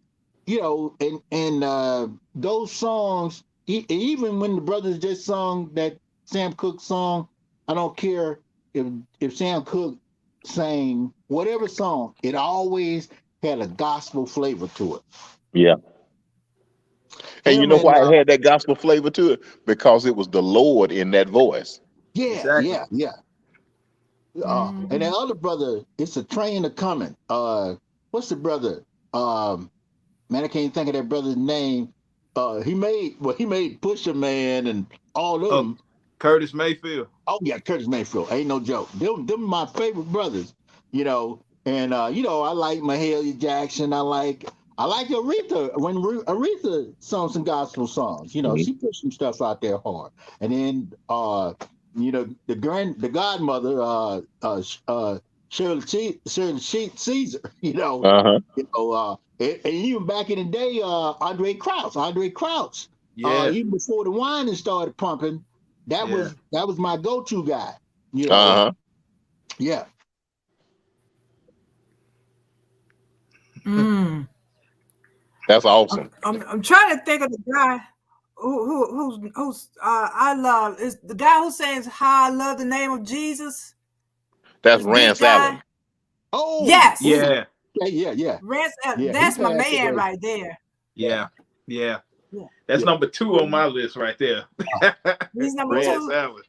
Speaker 8: And those songs, even when the brothers just sung that Sam Cooke song, I don't care if Sam Cooke sang whatever song, it always had a gospel flavor to it.
Speaker 3: Yeah. And you know why it had that gospel flavor to it? Because it was the Lord in that voice.
Speaker 8: Yeah,
Speaker 4: Exactly.
Speaker 8: yeah. And that other brother, it's a train a coming. What's the brother? Man, I can't think of that brother's name. He made Pusher Man and all of them.
Speaker 4: Curtis Mayfield.
Speaker 8: Oh yeah, Curtis Mayfield. Ain't no joke. Them my favorite brothers. And I like Mahalia Jackson. I like Aretha. When Aretha sung some gospel songs, she put some stuff out there hard. And then the godmother, Shirley Caesar, and even back in the day, Andre Crouch,
Speaker 4: Yeah.
Speaker 8: even before the wine started pumping, that was my go-to guy, yeah.
Speaker 3: That's awesome.
Speaker 2: I'm trying to think of the guy who's I love, is the guy who sings "How I Love the Name of Jesus."
Speaker 3: That's Rance Allen.
Speaker 8: Oh
Speaker 2: yes,
Speaker 8: yeah.
Speaker 2: Rance Allen.
Speaker 8: Yeah,
Speaker 2: that's my
Speaker 8: passed
Speaker 2: man
Speaker 8: away.
Speaker 2: right there.
Speaker 4: Yeah. That's number 2 on my list right there.
Speaker 2: He's number
Speaker 4: Rance
Speaker 2: 2.
Speaker 4: Allen.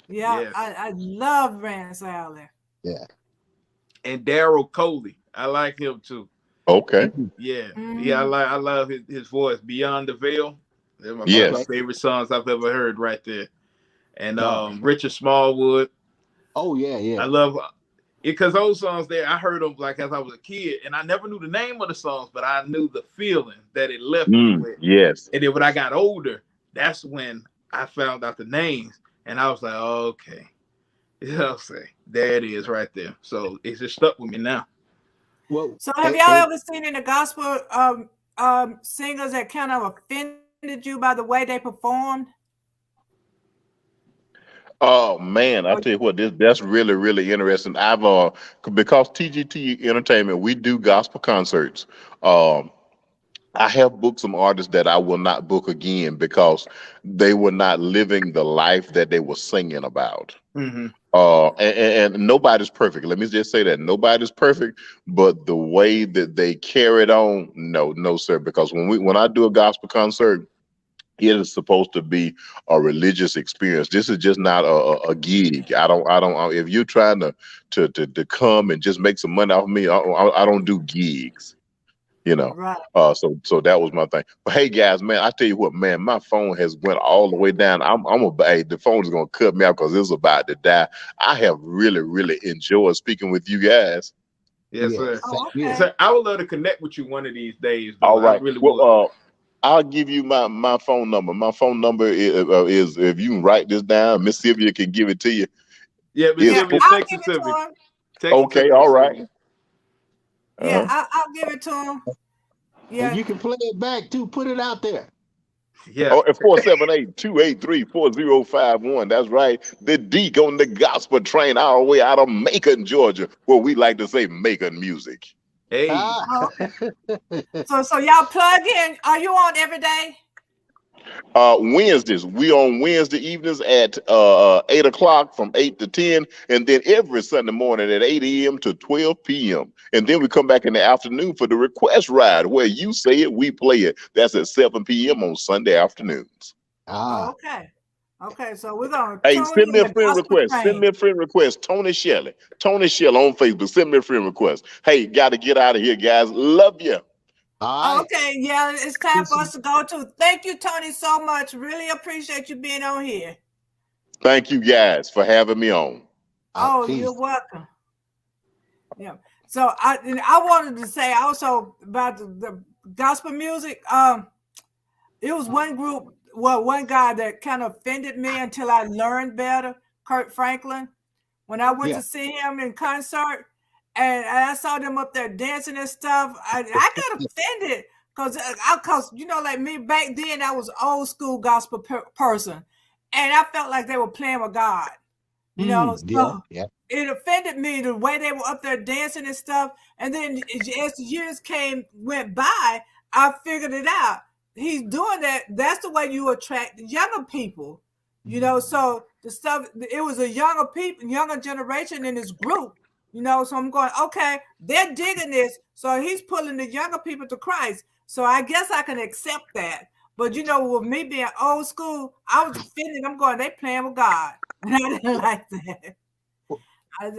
Speaker 2: Yeah,
Speaker 4: Yes.
Speaker 2: I love Rance Allen.
Speaker 8: Yeah.
Speaker 4: and Daryl Coley. I like him too.
Speaker 3: Okay.
Speaker 4: Yeah, yeah,
Speaker 2: Mhm.
Speaker 4: I love his voice. Beyond the Veil. They're one of my
Speaker 8: Okay.
Speaker 3: Yes.
Speaker 4: favorite songs I've ever heard right there. And
Speaker 8: No.
Speaker 4: Richard Smallwood.
Speaker 8: Oh yeah,
Speaker 4: I
Speaker 8: yeah.
Speaker 4: love it because those songs there, I heard them like as I was a kid, and I never knew the name of the songs, but I knew the feeling that it left me with.
Speaker 3: Yes.
Speaker 4: And then when I got older, that's when I found out the names, and I was like, oh, okay, you know what I'm saying? There it is, right there. So it's just stuck with me now.
Speaker 8: Well,
Speaker 2: So have y'all ever seen any gospel singers that kind of offended you by the way they performed?
Speaker 3: Oh man, I tell you what, that's really really interesting. I've because TGT Entertainment, we do gospel concerts. Um, I have booked some artists that I will not book again because they were not living the life that they were singing about.
Speaker 4: Mm-hmm.
Speaker 3: And nobody's perfect. Let me just say that nobody's perfect, but the way that they carried on, no, no, sir. Because when I do a gospel concert, it is supposed to be a religious experience. This is just not a gig. If you're trying to come and just make some money off of me, I don't do gigs. You know.
Speaker 2: Right.
Speaker 3: So that was my thing. But hey, guys, man, I tell you what, man, my phone has went all the way down. Hey, the phone is gonna cut me out because it's about to die. I have really, really enjoyed speaking with you guys.
Speaker 4: Yes,
Speaker 8: yeah,
Speaker 4: sir.
Speaker 8: same
Speaker 2: Oh,
Speaker 8: here.
Speaker 2: okay.
Speaker 4: So I would love to connect with you one of these days, though.
Speaker 3: All
Speaker 4: I
Speaker 3: right.
Speaker 4: really
Speaker 3: Well,
Speaker 4: would.
Speaker 3: I'll give you my phone number. My phone number is if you can write this down, Miss Sylvia can give it to you.
Speaker 4: Yeah, Miss
Speaker 3: Is
Speaker 2: Yeah,
Speaker 4: Sylvia,
Speaker 2: I'll
Speaker 4: text
Speaker 2: give
Speaker 4: it
Speaker 2: it
Speaker 4: to
Speaker 2: to
Speaker 4: me.
Speaker 2: him.
Speaker 4: Text it to
Speaker 3: okay.
Speaker 4: me,
Speaker 3: All
Speaker 4: Miss
Speaker 3: right.
Speaker 4: Sylvia.
Speaker 2: Yeah,
Speaker 3: Uh-huh.
Speaker 2: I'll give it to him.
Speaker 8: And
Speaker 2: Yeah.
Speaker 8: you can play it back too. Put it out there.
Speaker 4: Yeah.
Speaker 3: Oh, and 478-283-4051. That's right. The Deke on the gospel train our way out of Macon, Georgia, where we like to say Macon music.
Speaker 4: Hey.
Speaker 8: Ah,
Speaker 2: Oh, so y'all plug in. Are you on every day?
Speaker 3: Wednesdays. We on Wednesday evenings at 8 o'clock from 8 to 10, and then every Sunday morning at 8 a.m. to 12 p.m. And then we come back in the afternoon for the request ride, where you say it, we play it. That's at 7 p.m. on Sunday afternoons.
Speaker 2: Oh,
Speaker 8: ah.
Speaker 2: okay. Okay, so we're gonna
Speaker 3: Hey,
Speaker 2: tune
Speaker 3: send me
Speaker 2: in
Speaker 3: a
Speaker 2: the
Speaker 3: friend
Speaker 2: gospel
Speaker 3: request. Send
Speaker 2: train.
Speaker 3: me a friend request. Tony Shelley. Tony Shelley on Facebook. Send me a friend request. Hey, got to get out of here, guys. Love you.
Speaker 8: All right.
Speaker 2: Okay, yeah, it's time for us to go to. Thank you, Tony, so much. Really appreciate you being on here.
Speaker 3: Thank you guys for having me on.
Speaker 8: All right,
Speaker 2: Oh, you're
Speaker 8: peace.
Speaker 2: welcome. Yeah. So I wanted to say also about the gospel music. It was one group, well, one guy that kind of offended me until I learned better. Kurt Franklin. When I went
Speaker 8: Yeah.
Speaker 2: to see him in concert, and I saw them up there dancing and stuff, I got offended because you know, like me back then, I was old school gospel person, and I felt like they were playing with God. You know,
Speaker 8: Yeah,
Speaker 2: so
Speaker 8: yeah.
Speaker 2: it offended me the way they were up there dancing and stuff. And then as the years went by, I figured it out. He's doing that. That's the way you attract younger people. You know, so the stuff it was a younger generation in this group. You know, so I'm going, okay, they're digging this. So he's pulling the younger people to Christ. So I guess I can accept that. But you know, with me being old school, I was offended. I'm going, they playing with God. And I didn't like that.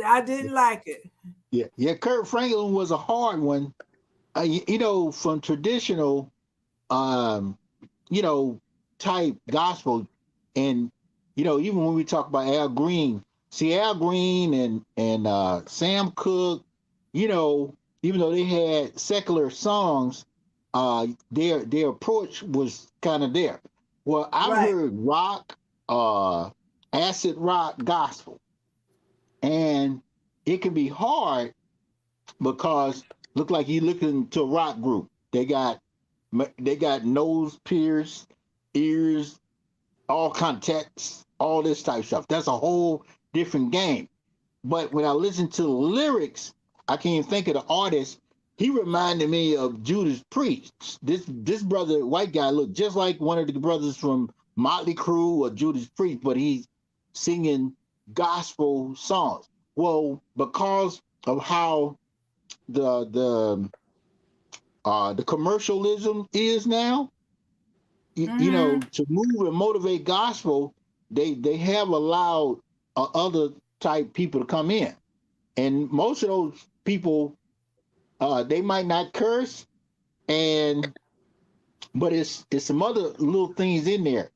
Speaker 2: I didn't like it.
Speaker 8: Yeah, yeah. Kurt Franklin was a hard one. You know, from traditional, um, you know, type gospel, and you know, even when we talk about Al Green, see Al Green and Sam Cooke, you know, even though they had secular songs, their approach was kind of there. Well, I've
Speaker 2: Right.
Speaker 8: heard rock, acid rock gospel, and it can be hard because look like you looking to a rock group. They got nose pierced, ears, all contacts, all this type of stuff. That's a whole different game. But when I listen to the lyrics, I can't even think of the artist. He reminded me of Judas Priest. This brother, white guy, looked just like one of the brothers from Motley Crue or Judas Priest, but he's singing gospel songs. Well, because of how the commercialism is now, you
Speaker 2: Mm-hmm.
Speaker 8: know, to move and motivate gospel, they have allowed other type people to come in. and most of those people, they might not curse, but it's some other little things in there.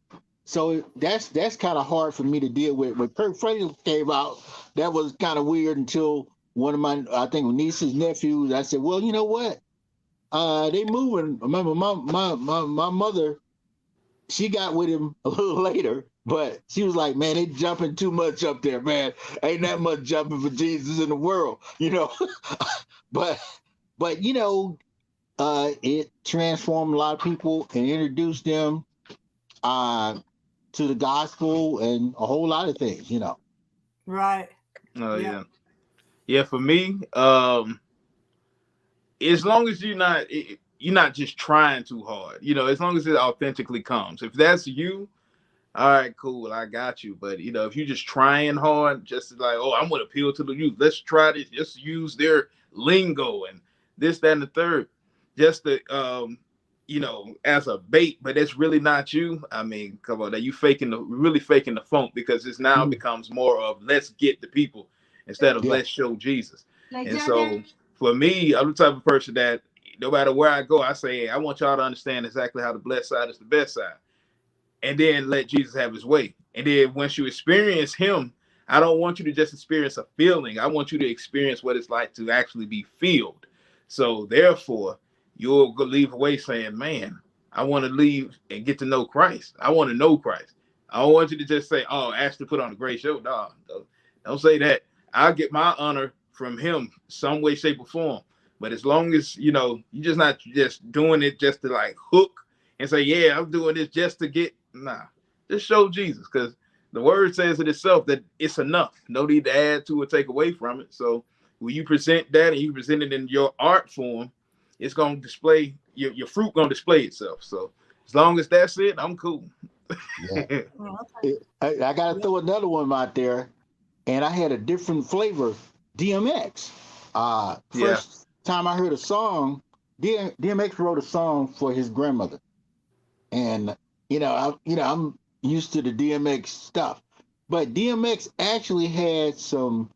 Speaker 8: So that's kind of hard for me to deal with. When Kirk Franklin came out, that was kind of weird until one of my, I think, nieces, nephews. I said, well, you know what? They moving. Remember, my mother, she got with him a little later, but she was like, man, they jumping too much up there, man. Ain't that much jumping for Jesus in the world, you know. but you know, it transformed a lot of people and introduced them to the gospel and a whole lot of things, you know.
Speaker 2: Right.
Speaker 4: Oh yeah. For me, as long as you're not just trying too hard, you know, as long as it authentically comes. If that's you, all right, cool, I got you. But you know, if you're just trying hard, just like, oh, I'm gonna appeal to the youth, let's try this, just use their lingo and this, that, and the third, just to you know, as a bait, but it's really not you. I mean, come on, that you really faking the funk, because it's now becomes more of let's get the people instead of let's show Jesus. And so for me, I'm the type of person that no matter where I go, I say, hey, I want y'all to understand exactly how the blessed side is the best side, and then let Jesus have his way. And then once you experience him, I don't want you to just experience a feeling. I want you to experience what it's like to actually be filled. So therefore, you'll leave away saying, man, I want to leave and get to know Christ. I want to know Christ. I don't want you to just say, oh, Ashley put on a great show. No, don't say that. I'll get my honor from him some way, shape, or form. But as long as, you know, you're just not just doing it just to like hook and say, yeah, I'm doing this just to get, nah, just show Jesus, because the word says it itself that it's enough. No need to add to or take away from it. So when you present that and you present it in your art form, it's going to display, your fruit going to display itself. So as long as that's it, I'm cool.
Speaker 8: Yeah. I got to throw another one out there, and I had a different flavor, DMX. First time I heard a song, DMX wrote a song for his grandmother. And I'm used to the DMX stuff, but DMX actually had some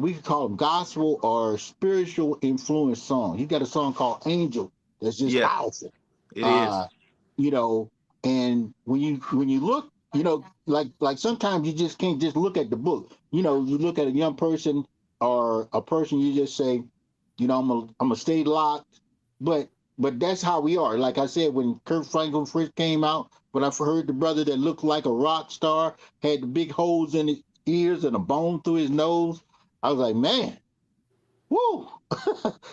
Speaker 8: we could call them gospel or spiritual influence songs. He got a song called Angel that's just powerful.
Speaker 4: It is.
Speaker 8: You know, and when you look, you know, like sometimes you just can't just look at the book. You know, you look at a young person or a person, you just say, you know, I'm gonna stay locked. But that's how we are. Like I said, when Kurt Franklin first came out, when I heard the brother that looked like a rock star, had the big holes in his ears and a bone through his nose, I was like, man, woo,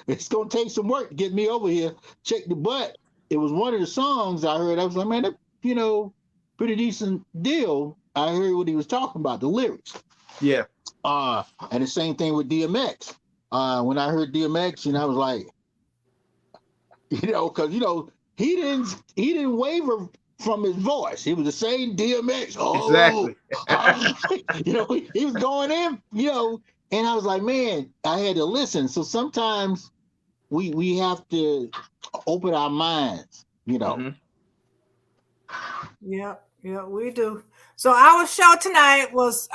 Speaker 8: it's gonna take some work to get me over here. Check the butt. It was one of the songs I heard. I was like, man, that, you know, pretty decent deal. I heard what he was talking about, the lyrics.
Speaker 4: Yeah.
Speaker 8: And the same thing with DMX. When I heard DMX, and I was like, you know, because you know he didn't waver from his voice. He was the same DMX.
Speaker 4: Exactly.
Speaker 8: You know, he was going in. You know, and I was like, man, I had to listen. So sometimes we have to open our minds. You know.
Speaker 2: Yeah, we do. So our show tonight was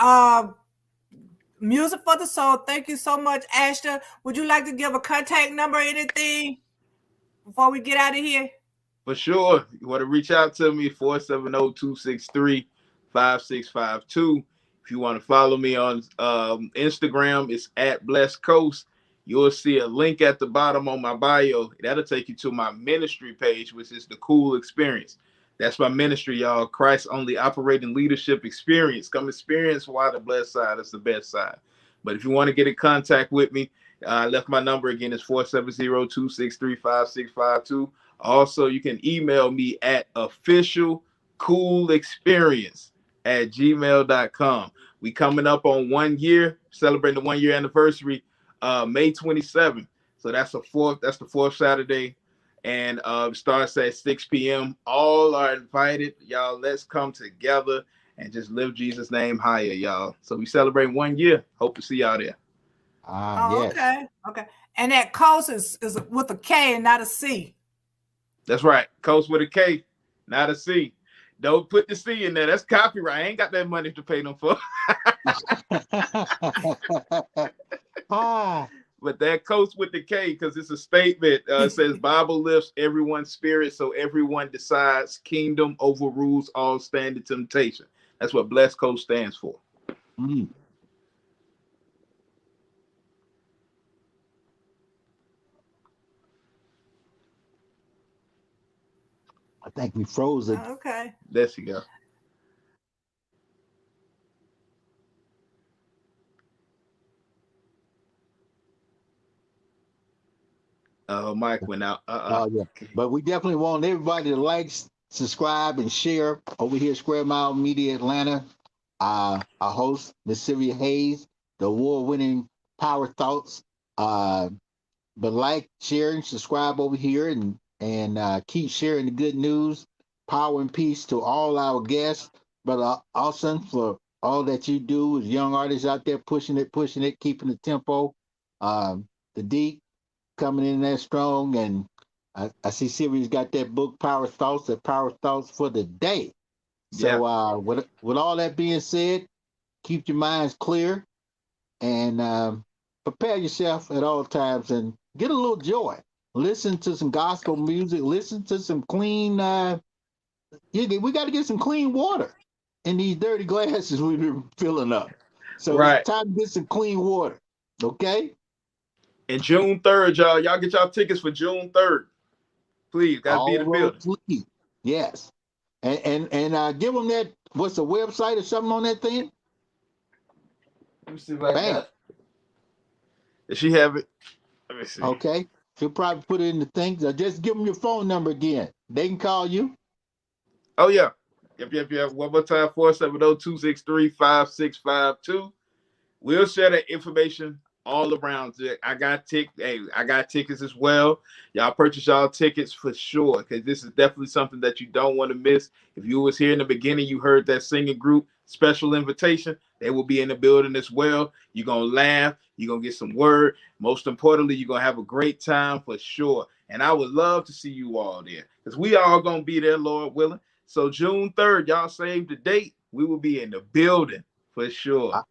Speaker 2: Music for the Soul. Thank you so much, Ashton. Would you like to give a contact number or anything before we get out of here?
Speaker 4: For sure. You want to reach out to me, 470-263-5652. If you want to follow me on Instagram, it's at Blessed Coast. You'll see a link at the bottom on my bio. That'll take you to my ministry page, which is the Cool Experience. That's my ministry, y'all. Christ only operating leadership experience. Come experience why the blessed side is the best side. But if you want to get in contact with me, I left my number again. It's 470-263-5652. Also, you can email me at officialcoolexperience@gmail.com. We coming up on 1 year, celebrating the 1 year anniversary, May 27th. So that's the fourth Saturday, and starts at 6 p.m. All are invited, y'all. Let's come together and just live Jesus' name higher, y'all. So we celebrate 1 year. Hope to see y'all there.
Speaker 2: Yes. Okay. And that Coast is with a K and not a C.
Speaker 4: That's right. Coast with a K, not a C. Don't put the C in there. That's copyright. I ain't got that money to pay them for. But that Coach with the K, because it's a statement, says Bible lifts everyone's spirit, so everyone decides. Kingdom overrules all standing temptation. That's what Blessed Coach stands for.
Speaker 8: Mm. I think we froze it.
Speaker 2: Okay.
Speaker 4: There you go. Mike went out.
Speaker 8: Yeah. But we definitely want everybody to like, subscribe, and share over here, Square Mile Media Atlanta. Our host, Miss Sylvia Hayes, the award-winning Power Thoughts. But like, share, and subscribe over here, and keep sharing the good news. Power and peace to all our guests. Brother Austin, for all that you do as young artists out there pushing it, keeping the tempo. The Deep coming in there strong, and I see Sylvia's got that book, Power Thoughts, for the day. So with all that being said, keep your minds clear and prepare yourself at all times and get a little joy. Listen to some gospel music. Listen to some clean. We got to get some clean water in these dirty glasses we've been filling up. So it's time to get some clean water. Okay.
Speaker 4: And June 3rd, y'all get y'all tickets for June 3rd. Please, gotta be in the building.
Speaker 8: Please. Yes. And give them that. What's the website or something on that thing?
Speaker 4: Let me see if I got it. Does she have it? Let me see.
Speaker 8: Okay. She'll probably put it in the thing. So just give them your phone number again. They can call you.
Speaker 4: Oh, yeah. Yep. One more time, 470-263-5652. We'll share that information all around. I got tickets as well. Y'all purchase y'all tickets for sure, because this is definitely something that you don't want to miss. If you was here in the beginning, you heard that singing group special invitation. They will be in the building as well. You're gonna laugh. You're gonna get some word. Most importantly, you're gonna have a great time for sure. And I would love to see you all there, because we all gonna be there, Lord willing. So June 3rd, y'all save the date. We will be in the building for sure.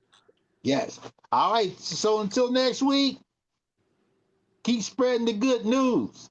Speaker 8: Yes. All right. So until next week, keep spreading the good news.